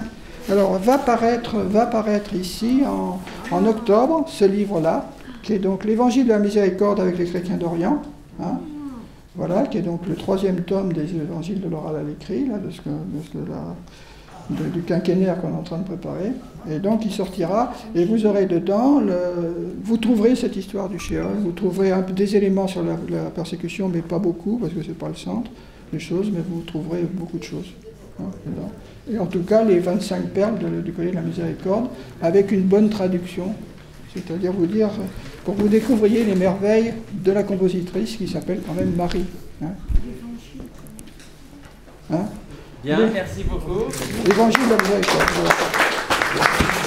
Alors va paraître ici en octobre, ce livre-là, qui est donc l'Évangile de la Miséricorde avec les chrétiens d'Orient. Hein, voilà, qui est donc le 3e tome des évangiles de l'oral à l'écrit, là, du quinquennat qu'on est en train de préparer. Et donc il sortira, et vous aurez dedans, vous trouverez cette histoire du Sheol, vous trouverez des éléments sur la persécution, mais pas beaucoup, parce que c'est pas le centre des choses, mais vous trouverez beaucoup de choses. Hein, dedans. Et en tout cas, les 25 perles du collier de la miséricorde, avec une bonne traduction, c'est-à-dire vous dire, pour que vous découvriez les merveilles de la compositrice qui s'appelle quand même Marie. Hein. Hein? Bien, merci beaucoup. L'évangile de la miséricorde. Voilà.